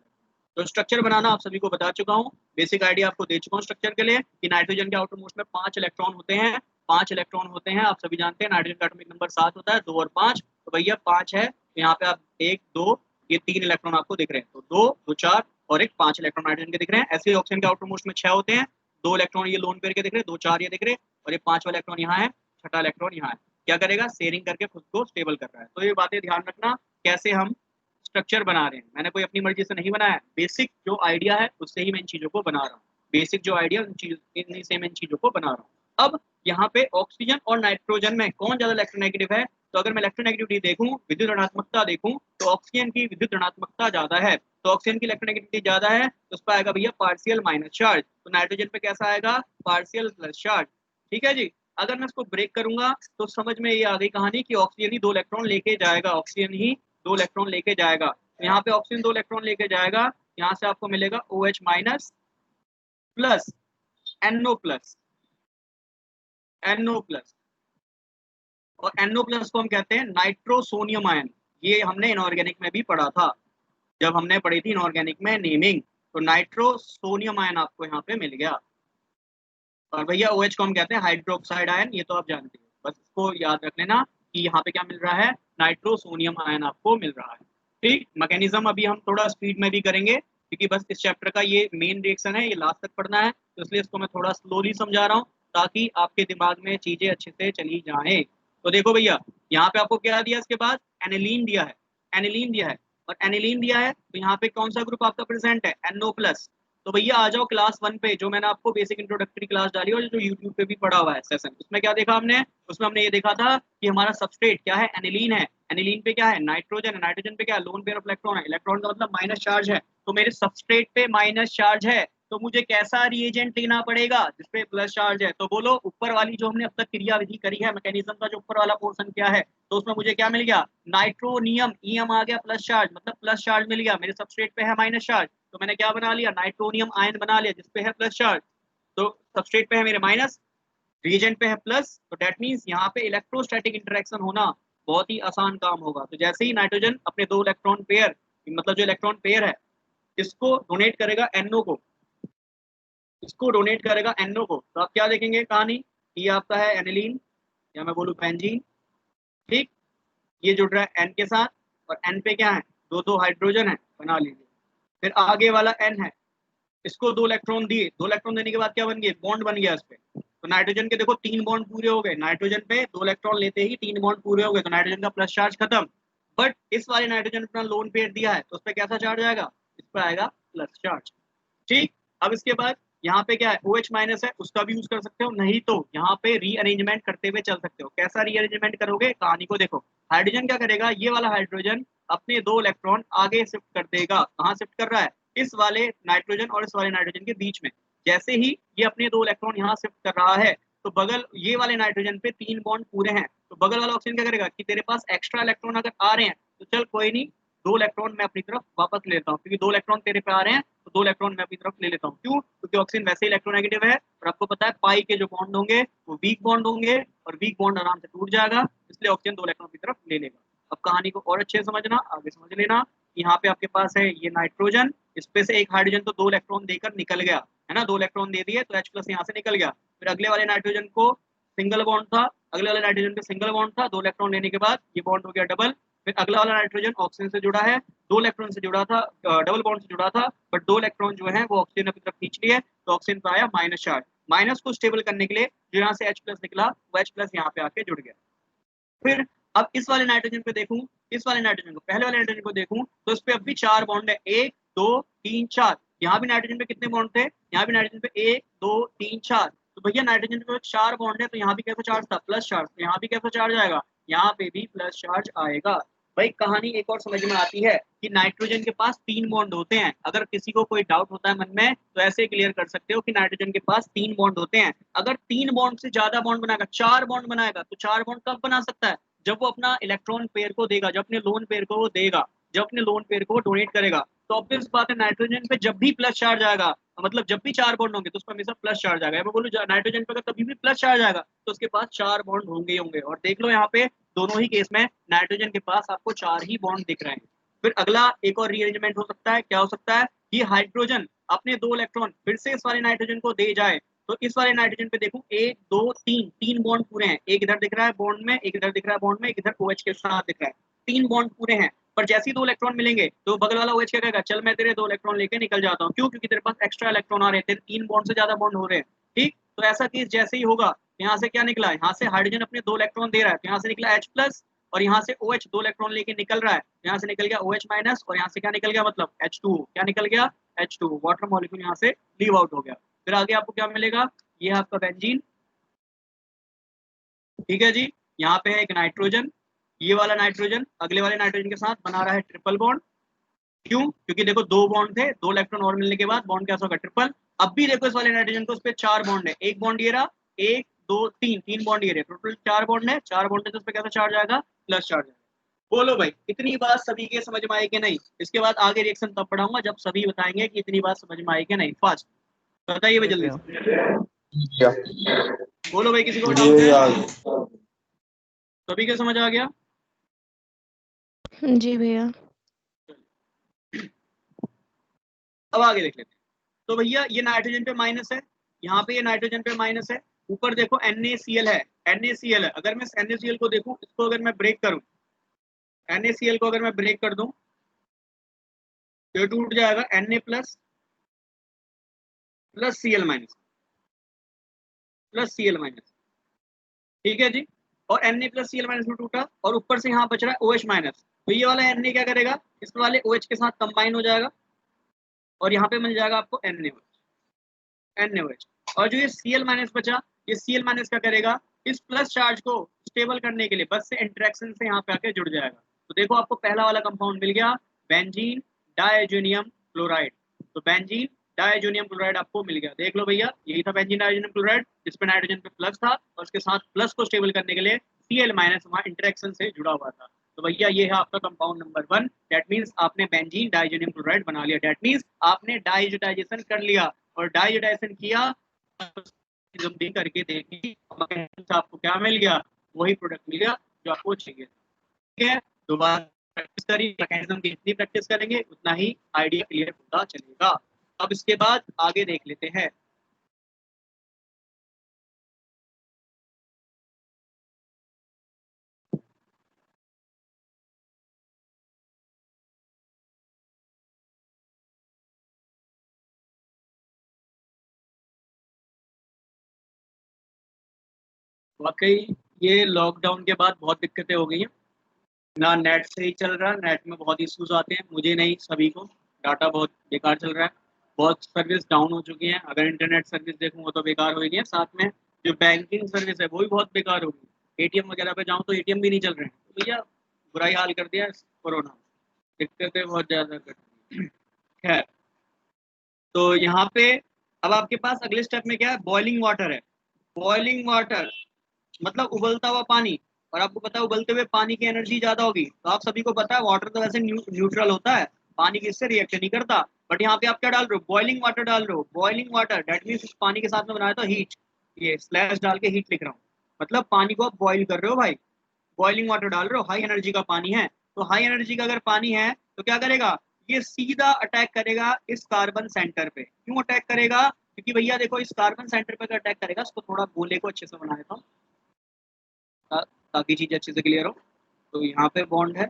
[SPEAKER 1] तो स्ट्रक्चर बनाना आप सभी को बता चुका हूँ, बेसिक आइडिया आपको दे चुका हूँ स्ट्रक्चर के लिए कि नाइट्रोजन के आउटर मोस्ट में 5 इलेक्ट्रॉन होते हैं, 5 इलेक्ट्रॉन होते हैं, आप सभी जानते हैं। नाइट्रोजन का एटॉमिक नंबर 7 होता है, 2 और 5, तो भैया 5 है, तो यहाँ पे आप 1 2 ये 3 इलेक्ट्रॉन आपको दिख रहे हैं, तो 2 2 4 और एक 5 इलेक्ट्रॉन नाइट्रोजन के दिख रहे हैं। ऐसे ऑक्सीजन के आउटर मोस्ट में 6 होते हैं, 2 इलेक्ट्रॉन ये लोन पेयर के दिख रहे हैं, 2 4 ये दिख रहे हैं, और ये 5वां इलेक्ट्रॉन यहाँ है, छठा इलेक्ट्रॉन यहाँ है। क्या करेगा, शेयरिंग करके खुद को स्टेबल कर रहा है। तो ये बातें ध्यान रखना कैसे हम स्ट्रक्चर बना रहे हैं, मैंने कोई अपनी मर्जी से नहीं बनाया, बेसिक जो आइडिया है उससे ही मैं इन चीजों को बना रहा हूँ। बेसिक जो आइडिया इन्हीं से मैं इन चीजों को बना रहा हूँ। अब यहाँ पे ऑक्सीजन और नाइट्रोजन में कौन ज्यादा इलेक्ट्रोनेगेटिव है, तो अगर मैं इलेक्ट्रोनेगेटिविटी देखूं, विद्युत ऋणात्मकता देखूं, तो ऑक्सीजन की विद्युत ऋणात्मकता ज्यादा है, तो ऑक्सीजन की इलेक्ट्रोनेगेटिविटी ज्यादा है, तो उस पर आएगा भैया पार्शियल माइनस चार्ज। तो नाइट्रोजन पे कैसा आएगा, पार्शियल प्लस चार्ज। ठीक है जी। अगर मैं इसको ब्रेक करूंगा तो समझ में ये आ गई कहानी कि ऑक्सीजन ही 2 इलेक्ट्रॉन लेके जाएगा, ऑक्सीजन ही 2 इलेक्ट्रॉन लेके जाएगा। तो यहाँ पे ऑक्सीजन 2 इलेक्ट्रॉन लेके जाएगा, यहाँ से आपको मिलेगा OH minus plus NO plus, NO plus, और NO प्लस को हम कहते हैं नाइट्रोसोनियम आयन। ये हमने इनऑर्गेनिक में भी पढ़ा था, जब हमने पढ़ी थी इनऑर्गेनिक में नेमिंग, तो नाइट्रोसोनियम आयन आपको यहाँ पे मिल गया। और भैया OH को हम कहते हैं हाइड्रोक्साइड आयन, ये तो आप जानते हो, बस इसको याद रख लेना कि यहाँ पे क्या मिल रहा है, नाइट्रोसोनियम आयन आपको मिल रहा है। ठीक। मैकेनिज्म अभी हम थोड़ा स्पीड में भी करेंगे, क्योंकि बस इस चैप्टर का ये मेन रिएक्शन है, ये लास्ट तक पढ़ना है, तो इसलिए इसको मैं थोड़ा स्लोली समझा रहा हूँ ताकि आपके दिमाग में चीजें अच्छे से चली जाए। तो देखो भैया, यहाँ पे आपको क्या दिया, इसके बाद एनिलीन दिया है, एनिलीन दिया है, और एनिलीन दिया है तो यहाँ पे कौन सा ग्रुप आपका प्रेजेंट है, NO प्लस। तो भैया आ जाओ क्लास 1 पे, जो मैंने आपको बेसिक इंट्रोडक्टरी क्लास डाली और जो यूट्यूब पे भी पढ़ा हुआ है सेशन, उसमें क्या देखा हमने, उसमें हमने ये देखा था कि हमारा सबस्ट्रेट क्या है, एनिलीन है, एनिलीन पे क्या है, नाइट्रोजन है, नाइट्रोजन पे क्या है, लोन पेयर ऑफ इलेक्ट्रॉन है, इलेक्ट्रॉन का मतलब माइनस चार्ज है, तो मेरे सबस्ट्रेट पे माइनस चार्ज है, तो मुझे कैसा रिएजेंट लेना पड़ेगा जिसपे प्लस चार्ज है। तो बोलो ऊपर वाली जो हमने अब तक क्रिया विधि करी है, मैकेनिज्म का जो ऊपर वाला पोर्शन क्या है, तो उसमें मुझे क्या मिल गया, नाइट्रोनियम, ईएम आ गया प्लस चार्ज, मतलब प्लस चार्ज मिल गया, मेरे सबस्ट्रेट पे है माइनस चार्ज, तो मैंने क्या बना लिया, नाइट्रोनियम आयन बना लिया जिसपे है प्लस चार्ज। तो सबस्ट्रेट पे है मेरे माइनस, रिएजेंट पे है प्लस, तो दैट मींस यहाँ पे इलेक्ट्रोस्टैटिक इंटरेक्शन होना बहुत ही आसान काम होगा। तो जैसे ही नाइट्रोजन अपने 2 इलेक्ट्रॉन पेयर, मतलब जो इलेक्ट्रॉन पेयर है, इसको डोनेट करेगा NO को, इसको डोनेट करेगा NO को, तो आप क्या देखेंगे कहानी, ये आपका है एनिलीन, या मैं बोलूँ बेंजीन। ठीक। ये जुड़ रहा है N के साथ, और N पे क्या है, 2 हाइड्रोजन है, बना लीजिए। फिर आगे वाला N है, इसको 2 इलेक्ट्रॉन दिए, 2 इलेक्ट्रॉन देने के बाद क्या बन गया, बॉन्ड बन गया इस पे। तो नाइट्रोजन के देखो 3 बॉन्ड पूरे हो गए, नाइट्रोजन पे 2 इलेक्ट्रॉन लेते ही 3 बॉन्ड पूरे हो गए, तो नाइट्रोजन का प्लस चार्ज खत्म। बट इस वाले नाइट्रोजन अपना लोन पेयर दिया है तो उस पर कैसा चार्ज आएगा, इस पर आएगा प्लस चार्ज। ठीक, अब इसके बाद यहाँ पे क्या है, OH माइनस है, उसका भी यूज कर सकते हो, नहीं तो यहाँ पे रीअरेंजमेंट करते हुए चल सकते हो। कैसा रीअरेंजमेंट करोगे, कहानी को देखो। हाइड्रोजन क्या करेगा, ये वाला हाइड्रोजन अपने 2 इलेक्ट्रॉन आगे शिफ्ट कर देगा। कहाँ शिफ्ट कर रहा है, इस वाले नाइट्रोजन और इस वाले नाइट्रोजन के बीच में। जैसे ही ये अपने 2 इलेक्ट्रॉन यहाँ शिफ्ट कर रहा है तो बगल ये वाले नाइट्रोजन पे 3 बॉन्ड पूरे हैं, तो बगल वाला ऑक्सीजन क्या करेगा कि तेरे पास एक्स्ट्रा इलेक्ट्रॉन अगर आ रहे हैं तो चल कोई नहीं, 2 इलेक्ट्रॉन मैं अपनी तरफ वापस ले लेता हूँ, क्योंकि 2 इलेक्ट्रॉन तेरे पे आ रहे हैं तो 2 इलेक्ट्रॉन मैं अपनी तरफ ले लेता हूँ। क्यों, क्योंकि ऑक्सीजन वैसे ही इलेक्ट्रोनेगेटिव है और आपको पता है पाई के जो बॉन्ड होंगे वो वीक बॉन्ड होंगे और वीक बॉन्ड आराम से टूट जाएगा, इसलिए ऑक्सीजन 2 इलेक्ट्रॉन की तरफ ले लेगा। अब कहानी को और अच्छे से समझना, आगे समझ लेना। यहाँ पे आपके पास है ये नाइट्रोजन, इस पे से एक हाइड्रोजन तो 2 इलेक्ट्रॉन देकर निकल गया है ना, 2 इलेक्ट्रॉन दे दिए तो H प्लस यहाँ से निकल गया। फिर अगले वाले नाइट्रोजन को सिंगल बॉन्ड था, अगले वाले नाइट्रोजन पे सिंगल बॉन्ड था, 2 इलेक्ट्रॉन लेने के बाद ये बॉन्ड हो गया डबल। फिर अगला वाला नाइट्रोजन ऑक्सीजन से जुड़ा है, 2 इलेक्ट्रॉन से जुड़ा था, डबल बॉन्ड से जुड़ा था, बट 2 इलेक्ट्रॉन जो है वो ऑक्सीजन की तरफ खींच लिए तो ऑक्सीजन पे आया माइनस चार्ज। माइनस को स्टेबल करने के लिए जो यहाँ से H प्लस निकला वो H प्लस यहाँ पे आके जुड़ गया। फिर अब इस वाले नाइट्रोजन पे देखूं, इस वाले नाइट्रोजन को, पहले वाले नाइट्रोजन को देखूं तो इस पे अब भी 4 बॉन्ड है, 1 2 3 4। यहाँ भी नाइट्रोजन पे कितने बॉन्ड थे, यहाँ भी नाइट्रोजन पे 1 2 3 4। तो भैया नाइट्रोजन पे 4 बॉन्ड है तो यहाँ भी कैसा चार्ज था, प्लस चार्ज, तो यहाँ भी कैसा चार्ज आएगा, यहाँ पे भी प्लस चार्ज आएगा। भाई कहानी एक और समझ में आती है कि नाइट्रोजन के पास 3 बॉन्ड होते हैं। अगर किसी को कोई डाउट होता है मन में तो ऐसे क्लियर कर सकते हो कि नाइट्रोजन के पास 3 बॉन्ड होते हैं। अगर 3 बॉन्ड से ज्यादा बॉन्ड बनाएगा, 4 बॉन्ड बनाएगा, तो 4 बॉन्ड कब बना सकता है, जब वो अपना इलेक्ट्रॉन पेयर को देगा, जब अपने लोन पेयर को वो देगा, जब अपने लोन पेयर को डोनेट करेगा। तो ऑब्वियस बात है नाइट्रोजन पे जब भी प्लस चार्ज आएगा, मतलब जब भी 4 बॉन्ड होंगे तो उस पर हमेशा प्लस चार्ज आएगा। मैं बोलूँ नाइट्रोजन पे अगर कभी भी प्लस चार्ज आएगा तो उसके पास 4 बॉन्ड होंगे ही होंगे। और देख लो यहाँ पे दोनों ही केस में नाइट्रोजन के पास आपको 4 ही बॉन्ड दिख रहे हैं। फिर अगला एक और रीअरेंजमेंट हो सकता है, क्या हो सकता है कि हाइड्रोजन अपने 2 इलेक्ट्रॉन फिर से इस वाले नाइट्रोजन को दे जाए। तो इस वाले नाइट्रोजन पे देखो 1 2 3, 3 बॉन्ड पूरे हैं, एक इधर दिख रहा है बॉन्ड में, एक इधर दिख रहा है बॉन्ड में, एक इधर OH के साथ दिख रहा है, 3 बॉन्ड पूरे हैं। पर जैसे ही 2 इलेक्ट्रॉन मिलेंगे तो बगल वाला OH क्या कहेगा, चल मैं तेरे 2 इलेक्ट्रॉन लेके निकल जाता हूँ। क्यों, क्योंकि तेरे पास एक्स्ट्रा इलेक्ट्रॉन आ रहे हैं, तेरे 3 बॉन्ड से ज्यादा बॉन्ड हो रहे हैं। ठीक, तो ऐसा केस जैसे ही होगा, यहाँ से क्या निकला, यहाँ से हाइड्रोजन अपने 2 इलेक्ट्रॉन दे रहा है तो यहाँ से निकला H प्लस, और यहाँ से OH 2 इलेक्ट्रॉन लेके निकल रहा है, यहाँ से निकल गया OH माइनस, और यहाँ से क्या निकल गया, मतलब H2, क्या निकल गया H2, वाटर मॉलिक्यूल यहाँ से लीव आउट हो गया। फिर आगे आपको क्या मिलेगा, ये है आपका बेंजीन। ठीक है जी, यहाँ पे है एक नाइट्रोजन, ये वाला नाइट्रोजन अगले वाले नाइट्रोजन के साथ बना रहा है ट्रिपल बॉन्ड। क्यों, क्योंकि देखो 2 बॉन्ड थे, 2 इलेक्ट्रॉन और मिलने के बाद बॉन्ड कैसा होगा, ट्रिपल। अब भी देखो इस वाले नाइट्रोजन को, उस पर 4 बॉन्ड है, एक बॉन्ड ये रहा, 1 2 3, 3 बॉन्ड ये रहे, टोटल 4 बॉन्ड है, 4 बॉन्ड है तो उस पर कैसा चार्ज आएगा, प्लस चार्ज आएगा। बोलो भाई इतनी बात सभी के समझ में आई कि नहीं, इसके बाद आगे रिएक्शन तब पढ़ाऊंगा जब सभी बताएंगे कि इतनी बात समझ में आई कि नहीं। फास्ट बताइए भाई जल्दी से,
[SPEAKER 3] या
[SPEAKER 1] बोलो भाई किसी को डाउट
[SPEAKER 3] ये
[SPEAKER 1] है,
[SPEAKER 3] यार
[SPEAKER 1] सभी के समझ आ गया।
[SPEAKER 2] जी भैया।
[SPEAKER 1] अब आगे देख लेते हैं। तो भैया ये नाइट्रोजन पे माइनस है, यहाँ पे ये नाइट्रोजन पे माइनस है, ऊपर देखो NaCl है, NaCl है। अगर मैं NaCl को देखूं, इसको अगर मैं ब्रेक करूं, NaCl को अगर मैं ब्रेक कर दूं तो ये टूट जाएगा Na plus plus Cl minus, plus Cl minus. ठीक है जी, और Na प्लस Cl माइनस में टूटा और ऊपर से यहाँ बच रहा है OH माइनस। तो ये वाला Na क्या करेगा, इस वाले OH के साथ कंबाइन हो जाएगा और यहाँ पे मिल जाएगा आपको NaOH। और जो ये Cl माइनस बचा, ये Cl माइनस क्या करेगा, इस प्लस चार्ज को स्टेबल करने के लिए बस से इंटरेक्शन से यहाँ पे आके जुड़ जाएगा। तो देखो आपको पहला वाला कंपाउंड मिल गया, बेंजीन डायजोनियम क्लोराइड। तो बेंजीन डायजोनियम क्लोराइड आपको मिल गया, देख लो भैया यही था बेंजीन डायजोनियम क्लोराइड, जिसपे नाइट्रोजन पे प्लस था और उसके साथ प्लस को स्टेबल करने के लिए Cl माइनस वहाँ इंटरेक्शन से जुड़ा हुआ था। तो भैया ये है आपका कंपाउंड नंबर 1, दैट मीन्स आपने बेंजीन डायजोनियम क्लोराइड बना लिया, दैट मीन्स आपने डाइजोटाइजेशन कर लिया। और डाइजोटाइजेशन किया भी करके देखी, आपको क्या मिल गया, वही प्रोडक्ट मिल गया जो आपको चाहिए। ठीक है, दोबारा प्रैक्टिस करिए, मैकेनिज्म की जितनी प्रैक्टिस करेंगे उतना ही आइडिया क्लियर होता चलेगा। अब इसके बाद आगे देख लेते हैं। वाकई ये लॉकडाउन के बाद बहुत दिक्कतें हो गई हैं, ना नेट सही चल रहा, नेट में बहुत इश्यूज आते हैं, मुझे नहीं सभी को, डाटा बहुत बेकार चल रहा है, बहुत सर्विस डाउन हो चुकी है। अगर इंटरनेट सर्विस देखूंगा तो बेकार हो गई है, साथ में जो बैंकिंग सर्विस है वो भी बहुत बेकार होगी। एटीएम वगैरह पे जाऊँ तो एटीएम भी नहीं चल रहे हैं। तो भैया बुरा ही हाल कर दिया कोरोना, दिक्कतें बहुत ज्यादा कर दी। खैर, तो यहाँ पे अब आपके पास अगले स्टेप में क्या है, बॉइलिंग वाटर है। बॉइलिंग वाटर मतलब उबलता हुआ पानी, और आपको पता है उबलते हुए पानी की एनर्जी ज्यादा होगी। तो आप सभी को पता है वाटर तो वैसे न्यूट्रल होता है, पानी किससे रिएक्ट नहीं करता। बट यहाँ पे आप क्या डाल रहे हो, बॉइलिंग वाटर डाल रहे हो। बॉइलिंग वाटर दैट मीन्स उस पानी के साथ में बनाया था हीट, ये स्लैश डाल के हीट लिख रहा हूँ, मतलब पानी को आप बॉइल कर रहे हो भाई, बॉइलिंग वाटर डाल रहे हो, हाई एनर्जी का पानी है। तो हाई एनर्जी का अगर पानी है तो क्या करेगा, ये सीधा अटैक करेगा इस कार्बन सेंटर पे। क्यों अटैक करेगा, क्योंकि भैया देखो इस कार्बन सेंटर पे अटैक करेगा, इसको थोड़ा गोले को अच्छे से बना देता हूँ ताकि चीजें अच्छे से क्लियर हो। तो यहाँ पे बॉन्ड है,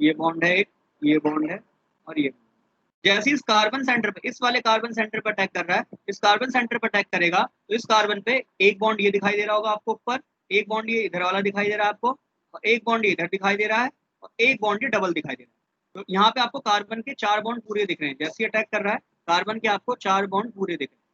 [SPEAKER 1] ये बॉन्ड है एक, ये बॉन्ड है, और ये जैसे इस कार्बन सेंटर पे, इस वाले कार्बन सेंटर पर अटैक कर रहा है, इस कार्बन सेंटर पर अटैक करेगा तो इस कार्बन पे एक बॉन्ड ये दिखाई दे रहा होगा आपको ऊपर, एक बॉन्ड ये इधर वाला दिखाई दे रहा है आपको, और एक बॉन्ड ये इधर दिखाई दे रहा है, और एक बॉन्ड ये डबल दिखाई दे रहा है। तो यहाँ पे आपको कार्बन के 4 बॉन्ड पूरे दिख रहे हैं, जैसे अटैक कर रहा है कार्बन के आपको 4 बॉन्ड पूरे दिख रहे हैं।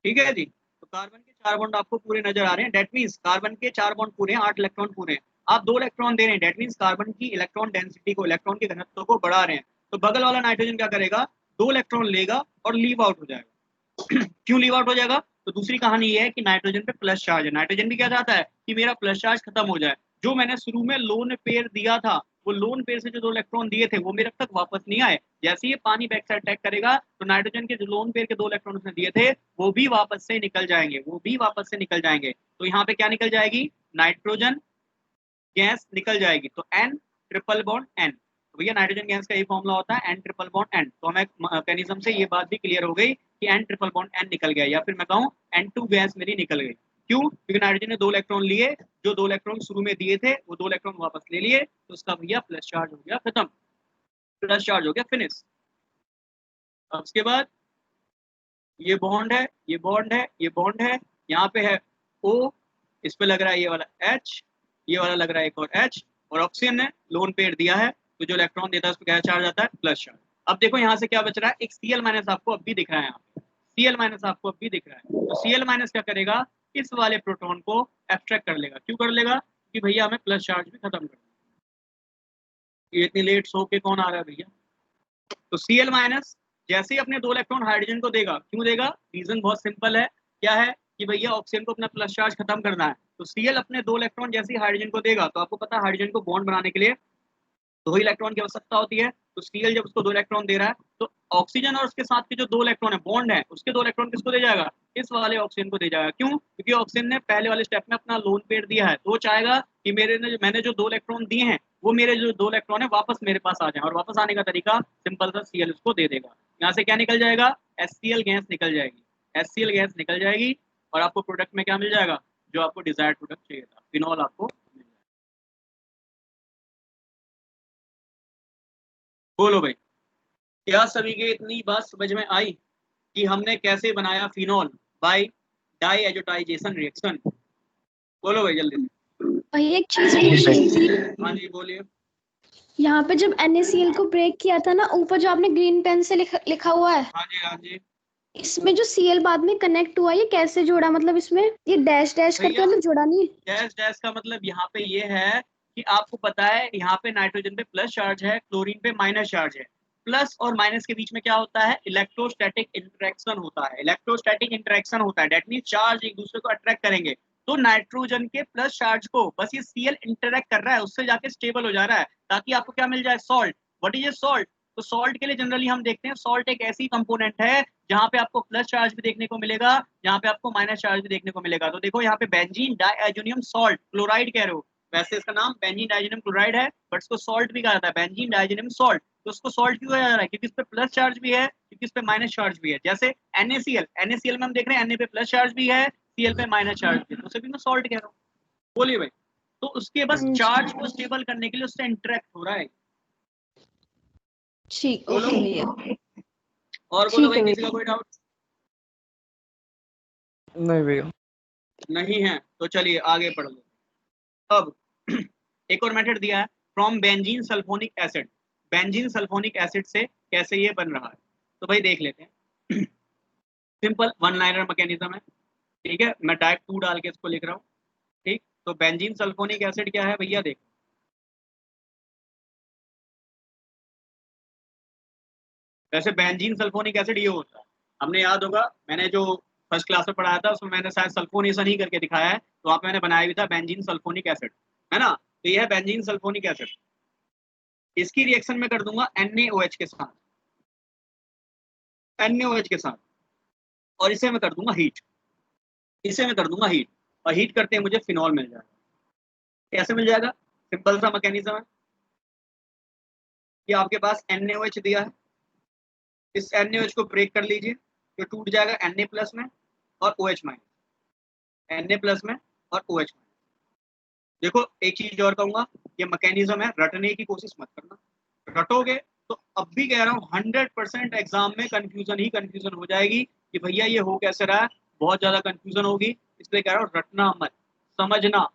[SPEAKER 1] ठीक है जी, तो कार्बन के 4 बॉन्ड आपको पूरे नजर आ रहे हैं, डेट मीन्स कार्बन के 4 बॉन्ड पूरे हैं, 8 इलेक्ट्रॉन पूरे हैं। आप 2 इलेक्ट्रॉन दे रहे हैं, डेट मीन्स कार्बन की इलेक्ट्रॉन डेंसिटी को, इलेक्ट्रॉन के घनत्व को बढ़ा रहे हैं। तो बगल वाला नाइट्रोजन क्या करेगा, 2 इलेक्ट्रॉन लेगा और लीव आउट हो जाएगा। क्यों लीव आउट हो जाएगा, तो दूसरी कहानी ये है कि नाइट्रोजन पे प्लस चार्ज है, नाइट्रोजन भी क्या चाहता है कि मेरा प्लस चार्ज खत्म हो जाए। जो मैंने शुरू में लोन पेयर दिया था, वो लोन पेयर से जो 2 इलेक्ट्रॉन दिए थे वो मेरे तक वापस नहीं आए। जैसे ये पानी बैक साइड अटैक करेगा तो नाइट्रोजन के जो लोन पेयर के 2 इलेक्ट्रॉन उसने दिए थे वो भी वापस से निकल जाएंगे, वो भी वापस से निकल जाएंगे। तो यहाँ पे क्या निकल जाएगी, नाइट्रोजन गैस निकल जाएगी। तो एन ट्रिपल बॉन्ड एन, तो भैया नाइट्रोजन गैस का ये फॉर्मूला होता है एन ट्रिपल बॉन्ड एन। तो हमें मैकेनिज्म से ये बात भी क्लियर हो गई कि एन ट्रिपल बॉन्ड एन निकल गया, या फिर मैं कहूँ N2 गैस मेरी निकल गई। क्यों, क्योंकि नाइट्रोजन ने 2 इलेक्ट्रॉन लिए, जो 2 इलेक्ट्रॉन शुरू में दिए थे वो 2 इलेक्ट्रॉन वापस ले लिए, तो उसका भैया प्लस चार्ज हो गया खत्म, प्लस चार्ज हो गया फिनिश। अब उसके बाद ये बॉन्ड है, ये बॉन्ड है, ये बॉन्ड है, यहाँ पे है O, इस पे लग रहा है ये वाला H, ये वाला लग रहा है एक और H, और ऑक्सीजन ने लोन पेयर दिया है, तो जो इलेक्ट्रॉन देता है उस पर क्या चार्ज आता है, प्लस चार्ज। अब देखो यहाँ से क्या बच रहा है, एक Cl माइनस आपको अब भी दिख रहा है, यहाँ पे Cl माइनस आपको अब भी दिख रहा है। तो Cl माइनस क्या करेगा, इस वाले प्रोटॉन को एब्स्ट्रैक्ट कर लेगा। क्यों कर लेगा, कि भैया हमें प्लस चार्ज भी खत्म करना है। ये इतनी लेट सो के कौन आ रहा है भैया। तो Cl माइनस जैसे ही अपने 2 इलेक्ट्रॉन हाइड्रोजन को देगा, क्यों देगा, रीजन बहुत सिंपल है, क्या है कि भैया ऑक्सीजन को अपना प्लस चार्ज खत्म करना है। तो Cl अपने 2 इलेक्ट्रॉन जैसे ही हाइड्रोजन को देगा, तो आपको पता है हाइड्रोजन को बॉन्ड बनाने के लिए 2 इलेक्ट्रॉन की आवश्यकता होती है। तो Cl जब उसको 2 इलेक्ट्रॉन दे रहा है, तो ऑक्सीजन और उसके साथ के जो 2 इलेक्ट्रॉन है बॉन्ड है, उसके 2 इलेक्ट्रॉन किसको दे जाएगा, इस वाले ऑक्सीजन को दे जाएगा। क्यों, क्योंकि ऑक्सीजन ने पहले वाले स्टेप में अपना लोन पेयर दिया है, तो वो चाहेगा कि मैंने जो 2 इलेक्ट्रॉन दिए हैं वो मेरे जो 2 इलेक्ट्रॉन है वापस मेरे पास आ जाए, और वापस आने का तरीका सिंपल सा Cl उसको दे देगा। यहाँ से क्या निकल जाएगा, HCl गैस निकल जाएगी, HCl गैस निकल जाएगी, और आपको प्रोडक्ट में क्या मिल जाएगा, जो आपको डिजायर्ड प्रोडक्ट चाहिए था, फिनॉल आपको मिल जाएगा। बोलो भाई, क्या सभी के इतनी बात समझ में आई कि हमने कैसे बनाया phenol by diazotization reaction. बोलो भाई जल्दी से।
[SPEAKER 2] भैया एक चीज पूछनी थी,
[SPEAKER 1] हाँ जी बोलिए।
[SPEAKER 2] यहाँ पे जब NaCl को ब्रेक किया था ना, ऊपर जो आपने ग्रीन पेन से लिखा हुआ है,
[SPEAKER 1] हाँ जी, हाँ जी
[SPEAKER 2] इसमें जो Cl बाद में कनेक्ट हुआ, ये कैसे जोड़ा, मतलब इसमें ये डैश डैश करके
[SPEAKER 1] भैया,
[SPEAKER 2] हमें जोड़ा नहीं है।
[SPEAKER 1] डैश डैश का मतलब यहाँ पे ये है कि आपको पता है यहाँ पे नाइट्रोजन पे प्लस चार्ज है, क्लोरीन पे माइनस चार्ज है। प्लस और माइनस के बीच में क्या होता है, इलेक्ट्रोस्टैटिक इंटरेक्शन होता है, इलेक्ट्रोस्टैटिक इंटरेक्शन होता है, डेट मीन चार्ज एक दूसरे को अट्रैक्ट करेंगे। तो नाइट्रोजन के प्लस चार्ज को बस ये Cl इंटरेक्ट कर रहा है, उससे जाके स्टेबल हो जा रहा है, ताकि आपको क्या मिल जाए, salt. What is a salt, तो सॉल्ट के लिए जनरली हम देखते हैं सॉल्ट एक ऐसी कंपोनेंट है जहां पे आपको प्लस चार्ज भी देखने को मिलेगा, जहां पे आपको माइनस चार्ज भी देखने को मिलेगा। तो देखो यहाँ पे बेंजीन डाइएजोनियम सॉल्ट, क्लोराइड कह रहे हो, वैसे इसका नाम बेंजीन डाइएजोनियम क्लोराइड है, बट इसको सॉल्ट भी कहा जाता है, बेंजीन डाइएजोनियम सॉल्ट। तो उसको सॉल्ट क्यों कहा जा रहा है, क्योंकि इस पे प्लस चार्ज भी है, क्योंकि इस पे माइनस चार्ज भी है। जैसे NaCl में हम देख रहे हैं Na पे प्लस चार्ज भी है, Cl पे माइनस चार्ज भी है, तो उसे भी मैं सॉल्ट कह रहा हूँ। बोलिए भाई, तो उसके बस चार्ज को स्टेबल करने के लिए उससे इंटरेक्ट हो रहा है।
[SPEAKER 2] ठीक,
[SPEAKER 1] बोलो,
[SPEAKER 2] ओके भैया,
[SPEAKER 1] और बोलो
[SPEAKER 2] ठीक
[SPEAKER 1] भाई,
[SPEAKER 2] है
[SPEAKER 1] किसी का
[SPEAKER 2] भैया।
[SPEAKER 1] कोई डाउट
[SPEAKER 3] नहीं भैया।
[SPEAKER 1] नहीं है तो चलिए आगे पढ़ लो। अब एक और मेथड दिया है, from benzene sulphonic acid, benzene sulphonic acid से कैसे ये बन रहा है, तो भाई देख लेते हैं। सिंपल वन लाइनर मैकेनिज्म है, ठीक है, मैं डायरेक्ट 2 डाल के इसको लिख रहा हूँ, ठीक। तो बेंजीन सल्फोनिक एसिड क्या है भैया, देखो वैसे बेंजीन सल्फोनिक एसिड ये होता है, हमने याद होगा मैंने जो फर्स्ट क्लास में पढ़ाया था उसमें मैंने शायद सल्फोनेशन ही करके दिखाया है, तो वहाँ पे मैंने बनाया भी था बेंजीन सल्फोनिक एसिड, है ना। तो ये है बेंजीन सल्फोनिक एसिड, इसकी रिएक्शन में कर दूंगा NaOH के साथ, NaOH के साथ, और इसे मैं कर दूंगा हीट, इसे मैं कर दूंगा हीट, और हीट करते हैं मुझे फिनॉल मिल जाएगा। कैसे मिल जाएगा, सिंपल सा मैकेनिज्म है कि आपके पास NaOH दिया है, इस NaOH को ब्रेक कर लीजिए तो टूट जाएगा Na प्लस में और OH माइनस, Na प्लस में और OH माइनस। देखो एक चीज और कहूंगा, ये मैकेनिज्म है, रटने की कोशिश मत करना, रटोगे तो अब भी कह रहा हूँ 100% एग्जाम में कंफ्यूजन ही कंफ्यूजन हो जाएगी कि भैया ये हो कैसे रहा है, बहुत ज्यादा कंफ्यूजन होगी, इसलिए कह रहा हूँ रटना मत, समझना,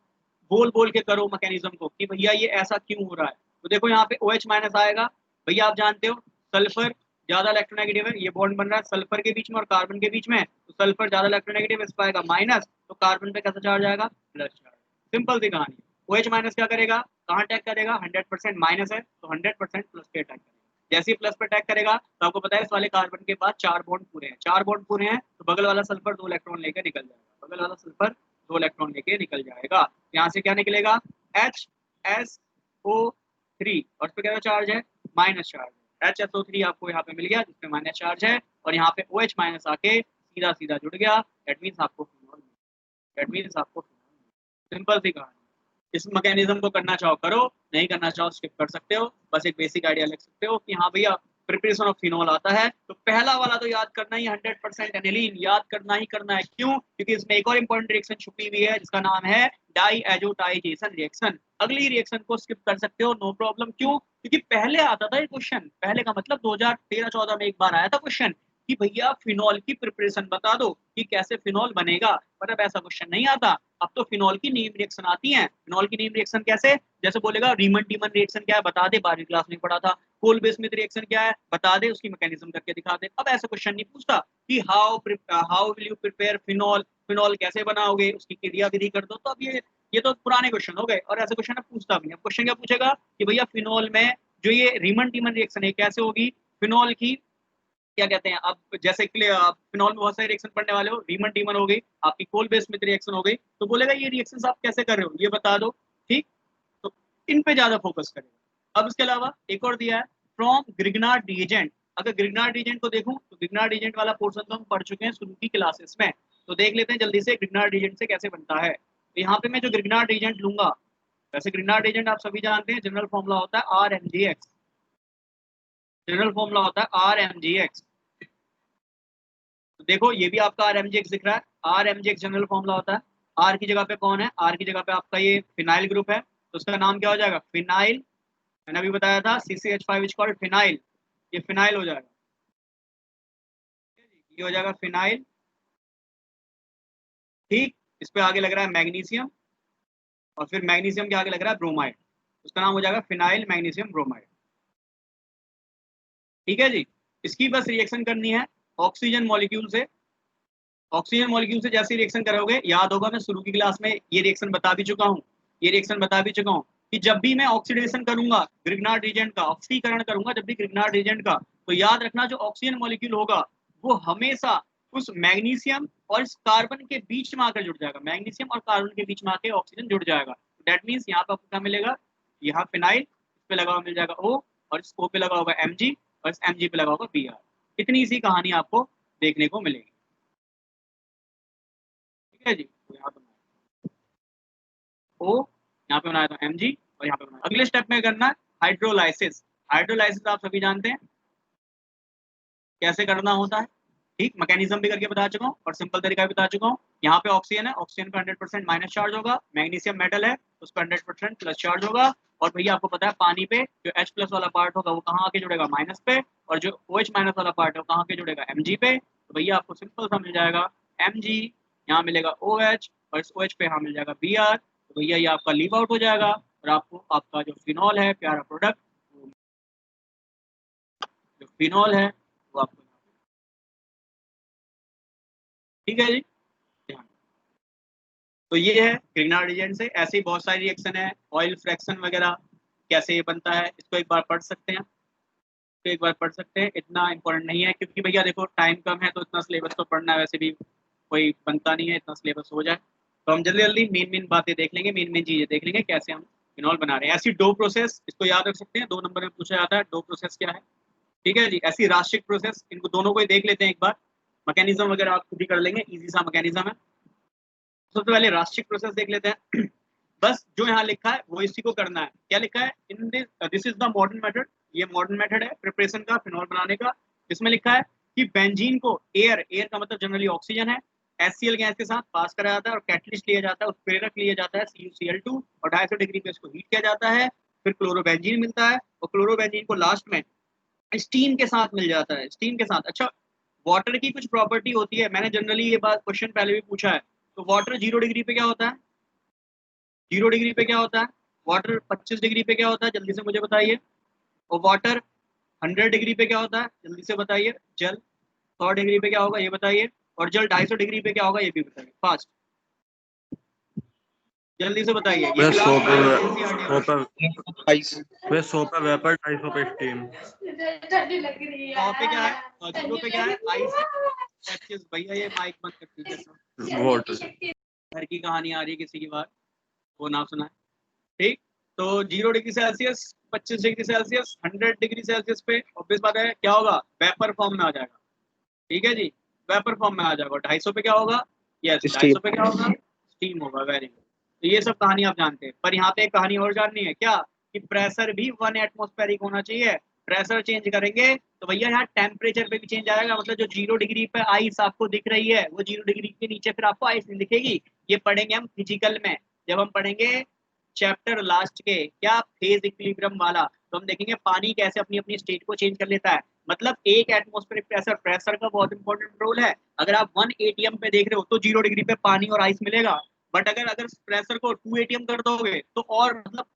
[SPEAKER 1] बोल बोल के करो मैकेनिज्म को कि भैया ये ऐसा क्यों हो रहा है। तो देखो यहाँ पे OH माइनस आएगा, भैया आप जानते हो सल्फर ज्यादा इलेक्ट्रोनेगेटिव है, ये बॉन्ड बन रहा है सल्फर के बीच में और कार्बन के बीच में, तो सल्फर ज्यादा इलेक्ट्रोनेगेटिव, इस पर आएगा माइनस, तो कार्बन पे कैसा चार्ज आएगा, प्लस चार्ज। सिंपल सी कहानी। OH माइनस क्या करेगा, कहाँ अटैक करेगा, 100% माइनस है तो 100% प्लस पे अटैक करेगा, जैसे ही प्लस पे अटैक करेगा तो आपको पता है इस वाले कार्बन के पास 4 बॉन्ड पूरे हैं, 4 बॉन्ड पूरे हैं तो बगल वाला सल्फर 2 इलेक्ट्रॉन लेकर निकल जाएगा, बगल वाला सल्फर 2 इलेक्ट्रॉन लेके निकल जाएगा, यहाँ से क्या निकलेगा HSO3, और इस पे क्या चार्ज है, माइनस चार्ज है, HSO3 आपको यहाँ पे मिल गया जिसमें माइनस चार्ज है, और यहाँ पे OH माइनस आके सीधा सीधा जुड़ गया, दैट मीन्स आपको फिनॉल, दैट मीन्स आपको सिंपल सी कहानी। इस मैकेनिज्म को करना चाहो करो, नहीं करना चाहो स्किप कर सकते हो, बस एक बेसिक आइडिया लिख सकते हो कि हाँ भैया प्रिपरेशन ऑफ फिनॉल आता है तो पहला वाला तो याद करना ही 100% एनिलीन याद करना ही करना है, क्यों, क्योंकि इसमें एक और इंपॉर्टेंट रिएक्शन छुपी हुई है जिसका नाम है डाईएजोटाइजेशन रिएक्शन। अगली रिएक्शन को स्किप कर सकते हो, नो प्रॉब्लम, क्यों, क्योंकि पहले आता था ये क्वेश्चन, पहले का मतलब 2013-14 में एक बार आया था क्वेश्चन कि भैया फिनॉल की प्रिपरेशन बता दो कि कैसे फिनॉल बनेगा, पर अब ऐसा क्वेश्चन नहीं आता, अब तो फिनॉल की नेम रिएक्शन आती है। फिनॉल की नेम रिएक्शन कैसे, जैसे बोलेगा रीमन टीमन रिएक्शन क्या है बता दे, 12वीं क्लास में पढ़ा था, कोल्बे स्मिथ रिएक्शन क्या है बता दे, उसकी मैकेनिज्म करके दिखा दे। अब ऐसा क्वेश्चन नहीं पूछता कि how will you prepare phenol, phenol कैसे बनाओगे, उसकी क्रिया विधि कर दो, तो अब ये तो पुराने क्वेश्चन हो गए और ऐसा क्वेश्चन अब पूछता भी नहीं। अब क्वेश्चन क्या पूछेगा कि भैया फिनॉल में जो ये रीमन टीमन रिएक्शन है कैसे होगी, फिनॉल की क्या कहते हैं, अब जैसे फिनॉल में बहुत सारे रिएक्शन पढ़ने वाले हो, रीमन टीमन हो गई, आपकी कोल्बे स्मिथ रिएक्शन हो गई, तो बोलेगा ये रिएक्शंस आप कैसे कर रहे हो ये बता दो, ठीक, तो इन पे ज्यादा फोकस करेगा। अब इसके अलावा एक और दिया है फ्रॉम ग्रिग्नार्ड रिएजेंट, अगर ग्रिग्नार्ड रिएजेंट को देखूं तो ग्रिग्नार्ड रिएजेंट वाला पोर्शन तो हम पढ़ चुके हैं शुरू की क्लासेस में, तो देख लेते हैं जल्दी से ग्रिग्नार्ड रिएजेंट से कैसे बनता है। तो यहाँ पे मैं जो ग्रिग्नार्ड रिएजेंट लूंगा, वैसे ग्रिग्नार्ड रिएजेंट आप सभी जानते हैं जनरल फॉर्मूला होता है RMgx, जनरल फॉर्मूला होता है RMgx, तो देखो ये भी आपका RMgx दिख रहा है, RMgx जनरल फॉर्मूला होता है, R की जगह पे कौन है, R की जगह पे आपका ये फिनाइल ग्रुप है, तो उसका नाम क्या हो जाएगा, फिनाइल, मैंने अभी बताया था CCH5 इज कॉल्ड फिनाइल, ये फिनाइल हो जाएगा, ये हो जाएगा फिनाइल, ठीक। इस पे आगे लग रहा है मैग्नीशियम, और फिर मैग्नीशियम के आगे लग रहा है ब्रोमाइड, उसका नाम हो जाएगा फिनाइल मैग्नीशियम ब्रोमाइड, ठीक है जी। इसकी बस रिएक्शन करनी है ऑक्सीजन मॉलिक्यूल से, ऑक्सीजन मॉलिक्यूल से जैसे रिएक्शन करोगे, याद होगा मैं शुरू की क्लास में ये रिएक्शन बता भी चुका हूँ, ये रिएक्शन बता भी चुका हूँ कि जब भी मैं ऑक्सीडेशन करूंगा ग्रिग्नार्ड रिएजेंट का, ऑक्सीकरण करूंगा जब भी ग्रिग्नार्ड रिएजेंट का, तो याद रखना जो ऑक्सीजन मॉलिक्यूल होगा वो हमेशा उस मैग्नीशियम और इस कार्बन के बीच में आकर जुड़ जाएगा, मैग्नीशियम और कार्बन के बीच में आकर ऑक्सीजन जुड़ जाएगा, दैट मीन्स यहाँ पे आपको क्या मिलेगा, यहाँ फिनाइल, इस पे लगा हुआ मिल जाएगा O, और इस O पे लगा होगा Mg, और इस Mg पे लगा होगा Br। इतनी सी कहानी आपको देखने को मिलेगी, ठीक है जी। तो यहाँ पे O, यहाँ पे बनाया था Mg, और यहाँ पे बनाया, अगले स्टेप में करना है हाइड्रोलाइसिस, हाइड्रोलाइसिस आप सभी जानते हैं कैसे करना होता है, ठीक, मैकेनिज्म भी करके बता चुका हूँ और सिंपल तरीका भी बता चुका हूँ। यहाँ पे ऑक्सीजन है, ऑक्सीजन पे 100% माइनस चार्ज होगा, मैग्नीशियम मेटल है उस पर 100% प्लस चार्ज होगा, और भैया आपको पता है पानी पे जो H प्लस वाला पार्ट होगा वो कहाँ आके जुड़ेगा, माइनस पे, और जो OH माइनस वाला पार्ट है वो कहाँ आके जुड़ेगा, Mg पे, तो भैया आपको सिंपल सा मिल जाएगा Mg, यहाँ मिलेगा OH, और इस OH पे यहाँ मिल जाएगा Br, तो भैया ये आपका लीव आउट हो जाएगा, और आपको आपका जो फिनॉल है प्यारा प्रोडक्ट, जो फिनॉल है वो आपको, ठीक है जी। ध्यान, तो ये है ग्रिग्नार्ड एजेंट से। ऐसे ही बहुत सारी रिएक्शन है, ऑयल फ्रैक्शन वगैरह कैसे ये बनता है, इसको एक बार पढ़ सकते हैं, तो एक बार पढ़ सकते हैं, इतना इंपॉर्टेंट नहीं है क्योंकि भैया देखो टाइम कम है, तो इतना सिलेबस तो पढ़ना है वैसे भी कोई बनता नहीं है, इतना सिलेबस हो जाए तो हम जल्दी जल्दी मेन मेन बातें देख लेंगे, मेन मेन चीजें देख लेंगे कैसे हम फिनॉल बना रहे हैं। ऐसी डो प्रोसेस, इसको याद रख सकते हैं, 2 नंबर में पूछा जाता है डो प्रोसेस क्या है, ठीक है जी। ऐसी राशिक प्रोसेस, इनको दोनों को ही देख लेते हैं एक बार, मैकेनिज्म वगैरह आप खुद ही कर लेंगे, इजी सा मैकेनिज्म है। सबसे पहले राशिक प्रोसेस देख लेते हैं। बस जो यहाँ लिखा है वो इसी को करना है। क्या लिखा है, in this is the modern method, ये मॉडर्न मेथड है प्रिपरेशन का, फिनॉल बनाने का। इसमें लिखा है कि बेंजीन को एयर, एयर का मतलब जनरली ऑक्सीजन है, HCl गैस के साथ पास कराया जाता है और कैटलिस्ट लिया जाता है, उत्प्रेरक लिया जाता है CuCl2 और 250 डिग्री पे इसको हीट किया जाता है, फिर क्लोरोबेंजीन मिलता है और क्लोरोबेंजीन को लास्ट में स्टीम के साथ मिल जाता है, स्टीम के साथ। अच्छा, वाटर की कुछ प्रॉपर्टी होती है, मैंने जनरली ये बात क्वेश्चन पहले भी पूछा है, तो वाटर 0 डिग्री पे क्या होता है, 0 डिग्री पे क्या होता है, वाटर 25 डिग्री पे क्या होता है, जल्दी से मुझे बताइए। और वाटर 100 डिग्री पे क्या होता है, जल्दी से बताइए। जल 100 डिग्री पे क्या होगा ये बताइए, और जल 250 डिग्री पे क्या होगा ये भी बताइए, फास्ट जल्दी से बताइए, ये
[SPEAKER 3] वे
[SPEAKER 1] भी
[SPEAKER 3] सौ
[SPEAKER 1] लास्ट
[SPEAKER 3] पे
[SPEAKER 1] टाइम एनसीईआरटी
[SPEAKER 3] सौ
[SPEAKER 1] में।
[SPEAKER 3] पे वे 100 पे वेपर 250 पे स्टीम।
[SPEAKER 1] 100 पे क्या है और 0 पे क्या है, आइस। भैया ये माइक बंद कर दीजिए,
[SPEAKER 3] वाटर
[SPEAKER 1] घर की कहानी आ रही है किसी की बात, वो ना सुना है, ठीक। तो 0 degree Celsius, 25 degree Celsius, 100 degree Celsius पे ऑब्वियस बात है क्या होगा, वेपर फॉर्म में आ जाएगा, ठीक है जी, वेपर फॉर्म में आ जाएगा। 250 पे क्या होगा, यस 250 पे क्या होगा, स्टीम होगा, वेरी गुड। तो ये सब कहानी आप जानते हैं, पर यहाँ पे एक कहानी और जाननी है क्या, कि प्रेशर भी 1 एटमॉस्फेरिक होना चाहिए। प्रेशर चेंज करेंगे तो भैया यहाँ टेम्परेचर पे भी चेंज आएगा, मतलब जो 0 डिग्री पे आइस आपको दिख रही है वो 0 डिग्री के नीचे फिर आपको आइस नहीं दिखेगी। ये पढ़ेंगे हम फिजिकल में, जब हम पढ़ेंगे चैप्टर लास्ट के क्या फेज इक्विलिब्रियम वाला, तो हम देखेंगे पानी कैसे अपनी अपनी स्टेट को चेंज कर लेता है। मतलब एक एटमॉस्फेरिक प्रेशर, प्रेशर का बहुत इंपॉर्टेंट रोल है। अगर आप 1 ATM पे देख रहे हो तो 0 डिग्री पे पानी और आइस मिलेगा, बट अगर अगर प्रेशर को 2 ATM कर दोगे तो और मतलब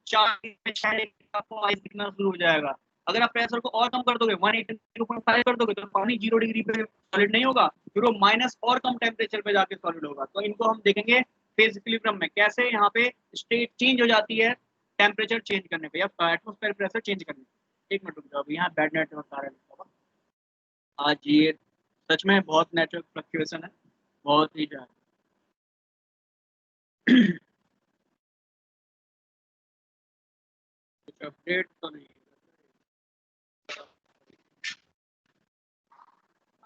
[SPEAKER 1] 4 आपको आइस दिखना शुरू हो जाएगा। अगर आप प्रेशर को और कम कर दोगे, 180.5 कर दोगे, तो पानी 0 डिग्री पे सॉलिड नहीं होगा, फिर वो माइनस और कम टेम्परेचर पे जाके सॉलिड होगा। तो इनको हम देखेंगे फेज इक्विलिब्रियम में कैसे यहाँ पे स्टेट चेंज हो जाती है टेम्परेचर चेंज करने पे या एटमोस्फेयर प्रेशर चेंज करने पे। 1 मिनट रुक जाओ, यहाँ बैड नेटवर्क आ रहा है आज, ये सच में बहुत नेटवर्क फ्लक्चुएशन है, बहुत ही ज्यादा। कुछ अपडेट तो नहीं,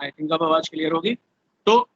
[SPEAKER 1] आई थिंक अब आवाज क्लियर होगी। तो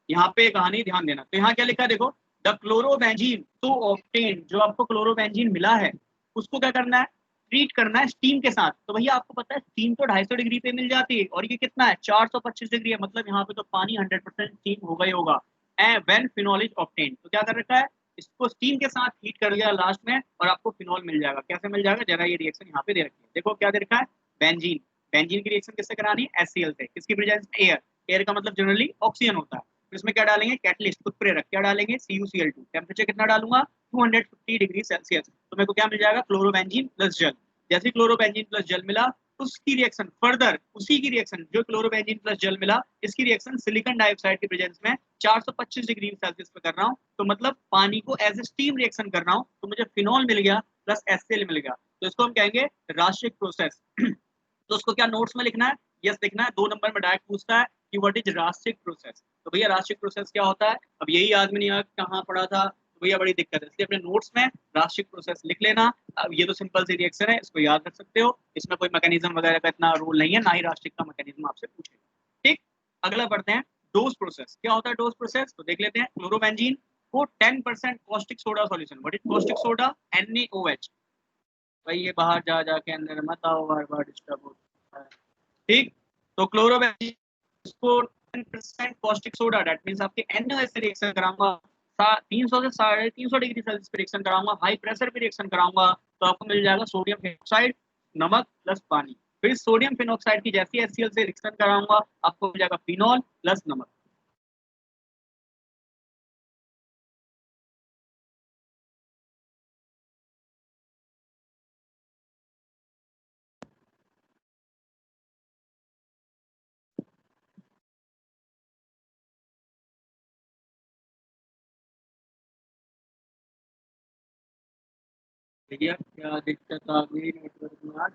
[SPEAKER 1] यहाँ पे कहानी ध्यान देना, तो यहाँ क्या लिखा है देखो, द क्लोरोबेंजीन टू ऑब्टेन, जो आपको क्लोरोबेंजीन मिला है उसको क्या करना है, ट्रीट करना है स्टीम के साथ। तो भैया आपको पता है स्टीम तो 250 डिग्री पे मिल जाती है, और ये कितना है 425 डिग्री है, मतलब यहाँ पे तो पानी 100% स्टीम होगा ही होगा। And when phenol is obtain, तो क्या कर रखा है, इसको स्टीम के साथ हीट कर लिया लास्ट में और आपको फिनॉल मिल जाएगा। कैसे मिल जाएगा, जरा ये रिएक्शन यहाँ पे दे रखी है, देखो क्या दे रखा है, बेंजीन, बेंजीन की रिएक्शन किससे करानी है, HCl से, किसकी प्रेजेंस में, एयर, एयर का मतलब जनरली ऑक्सीजन होता है। फिर इसमें क्या डालेंगे, कैटलिस्ट, उत्प्रेरक, क्या डालेंगे, CuCl2, टेम्परेचर कितना डालूंगा 250 डिग्री सेल्सियस, तो मेरे को क्या मिल जाएगा, क्लोरोबेंजीन प्लस जल। जैसे क्लोरोबेंजीन प्लस जल मिला, उसकी रिएक्शन फर्दर, उसी की रिएक्शन जो क्लोरोबेंजीन प्लस जल मिला, इसकी रिएक्शन सिलिकॉन डाइऑक्साइड की प्रेजेंस में 425 डिग्री सेल्सियस पे कर रहा हूँ, तो मतलब पानी को एज ए स्टीम रिएक्शन कर रहा हूँ, तो मुझे फिनॉल मिल गया प्लस HCl मिल गया। तो इसको हम कहेंगे राशिक प्रोसेस। तो उसको क्या नोट्स में लिखना है, यस लिखना है। 2 नंबर में डायरेक्ट पूछता है कि व्हाट इज राशिक प्रोसेस, तो भैया राशिक प्रोसेस क्या होता है, अब यही याद में नहीं आया कहाँ पढ़ा था, तो भैया बड़ी दिक्कत है, इसलिए अपने नोट्स में राशिक प्रोसेस लिख लेना। अब ये तो सिंपल सी रिएक्शन है, इसको याद रख सकते हो, इसमें कोई मैकेनिज्म वगैरह का इतना रूल नहीं है, ना ही राशिक का मैकेनिज्म आपसे पूछेगा, ठीक। अगला पढ़ते हैं डोज प्रोसेस। क्या होता है डोज प्रोसेस, तो देख लेते हैं। क्लोरोबेंजीन को 10% caustic soda solution, what is caustic soda, NaOH। भाई ये बाहर जा जाके अंदर मत आओ, बार बार डिस्टर्ब होता है, ठीक। तो क्लोरोबेंजीन को 10% कॉस्टिक सोडा, दैट मींस आपके NaOH से रिएक्शन कराऊंगा, 300 से 350 डिग्री सेल्सियस पे रिएक्शन कराऊंगा, हाई प्रेशर पे रिएक्शन कराऊंगा, तो आपको मिल जाएगा सोडियम फिनॉक्साइड, नमक प्लस पानी। फिर सोडियम फिनॉक्साइड की जैसी HCl से रिएक्शन कराऊंगा, आपको मिल जाएगा फिनॉल प्लस नमक। भैया क्या दिक्कत आ गई नेटवर्क में आज।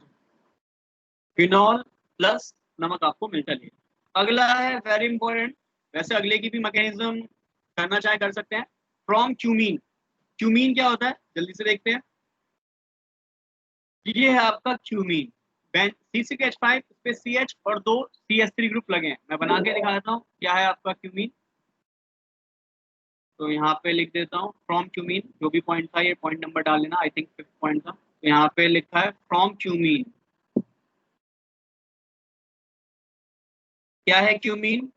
[SPEAKER 1] फिनॉल प्लस नमक आपको मिल चलेगा। अगला है वेरी इंपॉर्टेंट, वैसे अगले की भी मैकेनिज्म करना चाहे कर सकते हैं। फ्रॉम क्यूमीन, क्यूमीन क्या होता है जल्दी से देखते हैं। ये है आपका क्यूमीन, C6H5 पे CH और 2 CH3 ग्रुप लगे हैं। मैं बना के दिखा देता हूँ क्या है आपका क्यूमीन। तो यहाँ पे लिख देता हूँ फ्रॉम क्यूमीन, जो भी पॉइंट था ये पॉइंट नंबर डाल लेना, आई थिंक 5th पॉइंट था। तो यहाँ पे लिखा है फ्रॉम क्यूमीन। क्या है क्यूमीन?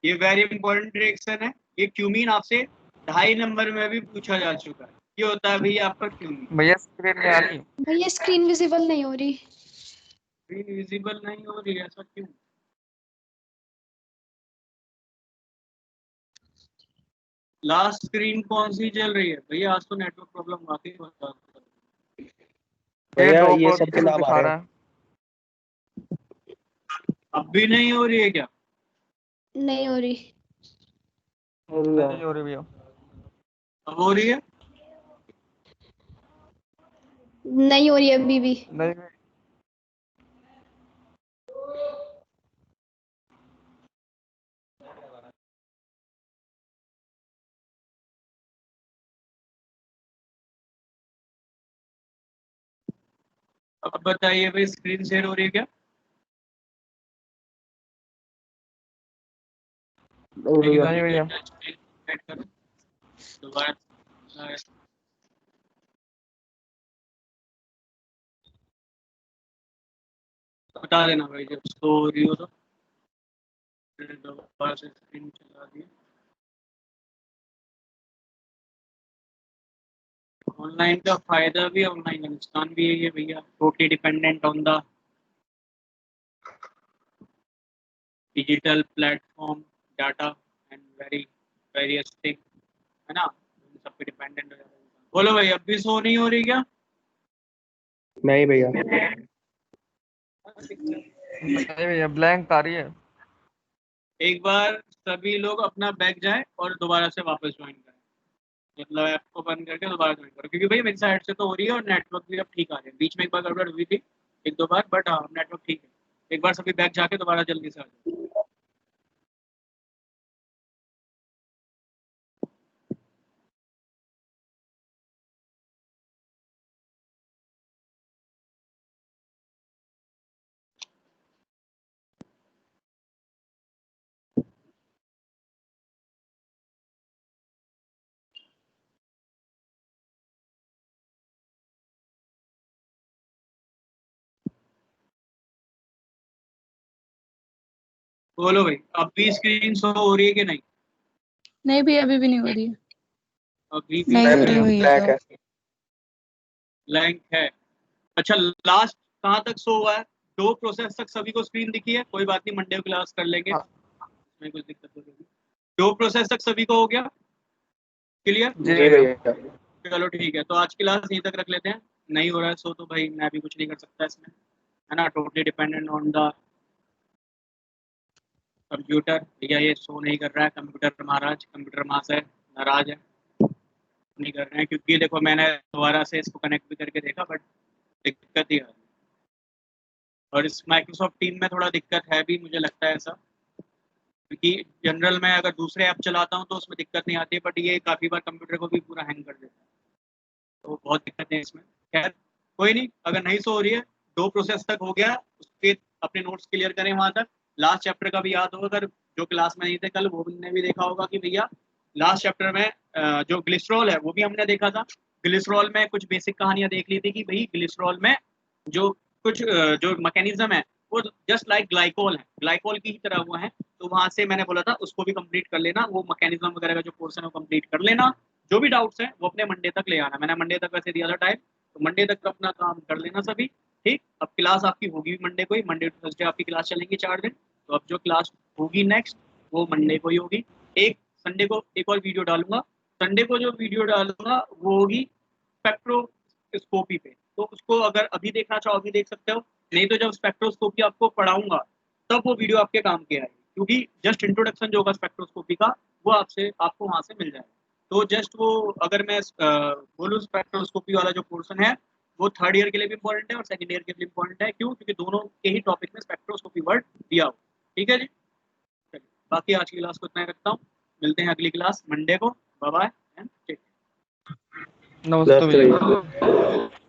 [SPEAKER 1] ये वेरी इंपॉर्टेंट रिएक्शन है। ये क्यूमीन आपसे 2.5 नंबर में भी पूछा जा चुका है। ये होता है भैया आपका क्यूमीन।
[SPEAKER 4] भैया स्क्रीन में आ रही?
[SPEAKER 2] भैया स्क्रीन विजिबल नहीं हो रही।
[SPEAKER 1] स्क्रीन विजिबल नहीं हो रही, ऐसा क्यों? लास्ट स्क्रीन कौन सी चल रही है भैया? आज तो नेटवर्क प्रॉब्लम वाकई होता है।
[SPEAKER 5] भैया ये सब
[SPEAKER 4] पॉजिटिव
[SPEAKER 5] गुलाब आ
[SPEAKER 4] दिखा
[SPEAKER 5] रहे
[SPEAKER 4] रहा
[SPEAKER 5] हैं।
[SPEAKER 4] है।
[SPEAKER 1] अब भी नहीं हो रही है क्या?
[SPEAKER 2] नहीं हो रही।
[SPEAKER 4] नहीं हो रही भैया।
[SPEAKER 1] अब हो रही है?
[SPEAKER 2] नहीं हो रही अभी भी।
[SPEAKER 4] नहीं
[SPEAKER 1] अब बताइए भाई, स्क्रीन शेयर हो रही है क्या?
[SPEAKER 4] नहीं भैया।
[SPEAKER 1] दोबारा बता देना भाई जब स्लो हो रही हो तो। दोबारा से स्क्रीन चला दी। ऑनलाइन का फायदा भी ऑनलाइन का नुकसान भी है ये भैया, totally dependent on the digital platform data and various thing, है ना, इन सब पे डिपेंडेंट हो जाता है। बोलो भाई, अब भी सो नहीं हो रही क्या?
[SPEAKER 5] नहीं भैया।
[SPEAKER 4] नहीं भैया ब्लैंक आ रही है।
[SPEAKER 1] एक बार सभी लोग अपना बैग जाए और दोबारा से वापस ज्वाइन करें, मतलब ऐप को बंद करके दोबारा ज्वाइन करो, क्योंकि भाई मेरी साइड से तो हो रही है और नेटवर्क भी अब ठीक आ रहे हैं। बीच में एक बार गड़बड़ हुई थी एक दो बार, बट हाँ नेटवर्क ठीक है। एक बार सभी बैग जाके दोबारा जल्दी से आ जाए। बोलो भाई, अब भी स्क्रीन शो हो रही है कि नहीं?
[SPEAKER 6] नहीं भैया अभी भी नहीं हो रही है।
[SPEAKER 1] अभी भी
[SPEAKER 6] नहीं हो रही भैया।
[SPEAKER 5] ब्लैक है।
[SPEAKER 1] ब्लैंक है। अच्छा, लास्ट कहाँ तक शो हुआ है? 2 प्रोसेस तक सभी को स्क्रीन दिखी है? कोई बात नहीं, मंडे को क्लास कर लेंगे,
[SPEAKER 4] हाँ।
[SPEAKER 1] इसमें कुछ दिक्कत नहीं होगी। 2 प्रोसेस तक सभी को हो गया क्लियर?
[SPEAKER 4] जी
[SPEAKER 5] जी
[SPEAKER 4] भैया।
[SPEAKER 5] भैया।
[SPEAKER 1] चलो ठीक है, तो आज की क्लास यहीं तक रख लेते हैं। नहीं हो रहा है सो तो भाई मैं भी कुछ नहीं कर सकता इसमें, है ना, totally dependent on the computer. भैया ये शो नहीं कर रहा है, कंप्यूटर महाराज, कंप्यूटर माँ से नाराज है, नहीं कर रहे हैं, क्योंकि देखो मैंने दोबारा से इसको कनेक्ट भी करके देखा बट दिक्कत ही आ रही है। और इस माइक्रोसॉफ्ट टीम में थोड़ा दिक्कत है भी, मुझे लगता है ऐसा, क्योंकि जनरल में अगर दूसरे ऐप चलाता हूँ तो उसमें दिक्कत नहीं आती है, बट ये काफ़ी बार कंप्यूटर को भी पूरा हैंग कर देता है, तो बहुत दिक्कत है इसमें। खैर कोई नहीं, अगर नहीं सो हो रही है, 2 प्रोसेस तक हो गया, उसके अपने नोट्स क्लियर करें वहां तक। लास्ट चैप्टर का भी याद होगा, अगर जो क्लास में नहीं थे कल वो ने भी देखा होगा कि भैया लास्ट चैप्टर में जो ग्लिसरॉल है वो भी हमने देखा था। ग्लिसरॉल में कुछ बेसिक कहानियां देख ली थी कि भाई ग्लिसरॉल में जो कुछ जो मैकेनिज्म है वो जस्ट लाइक ग्लाइकोल है, ग्लाइकोल की ही तरह हुआ है। तो वहां से मैंने बोला था उसको भी कंप्लीट कर लेना, वो मैकेनिज्म वगैरह का जो पोर्शन है वो कंप्लीट कर लेना। जो भी डाउट्स हैं वो अपने मंडे तक ले आना, मैंने मंडे तक वैसे दिया था टाइम, तो मंडे तक अपना काम कर लेना सभी। ठीक, अब क्लास आपकी होगी भी मंडे को ही, मंडे टू थर्सडे आपकी क्लास चलेंगी 4 दिन। तो अब जो क्लास होगी नेक्स्ट वो मंडे को ही होगी। एक संडे को एक और वीडियो डालूंगा, संडे को जो वीडियो डालूंगा वो होगी स्पेक्ट्रोस्कोपी पे, तो उसको अगर अभी देखना चाहो अभी देख सकते हो, नहीं तो जब स्पेक्ट्रोस्कोपी आपको पढ़ाऊंगा तब वो वीडियो आपके काम के आएगी। क्योंकि जस्ट इंट्रोडक्शन जो होगा स्पेक्ट्रोस्कोपी का वो आपको वहां से मिल जाएगा। तो जस्ट वो अगर मैं बोलूँ स्पेक्ट्रोस्कोपी वाला जो पोर्शन है वो थर्ड ईयर के लिए भी इंपॉर्टेंट है और सेकंड ईयर के लिए इंपॉर्टेंट है। क्यों? क्योंकि दोनों के ही टॉपिक में स्पेक्ट्रोस्कोपी वर्ड दिया हो। ठीक है जी, चलिए बाकी आज की क्लास को इतना ही रखता हूँ। मिलते हैं अगली क्लास मंडे को। Bye bye and take care.
[SPEAKER 4] नमस्ते
[SPEAKER 5] नमस्ते
[SPEAKER 4] भैया।
[SPEAKER 5] भैया।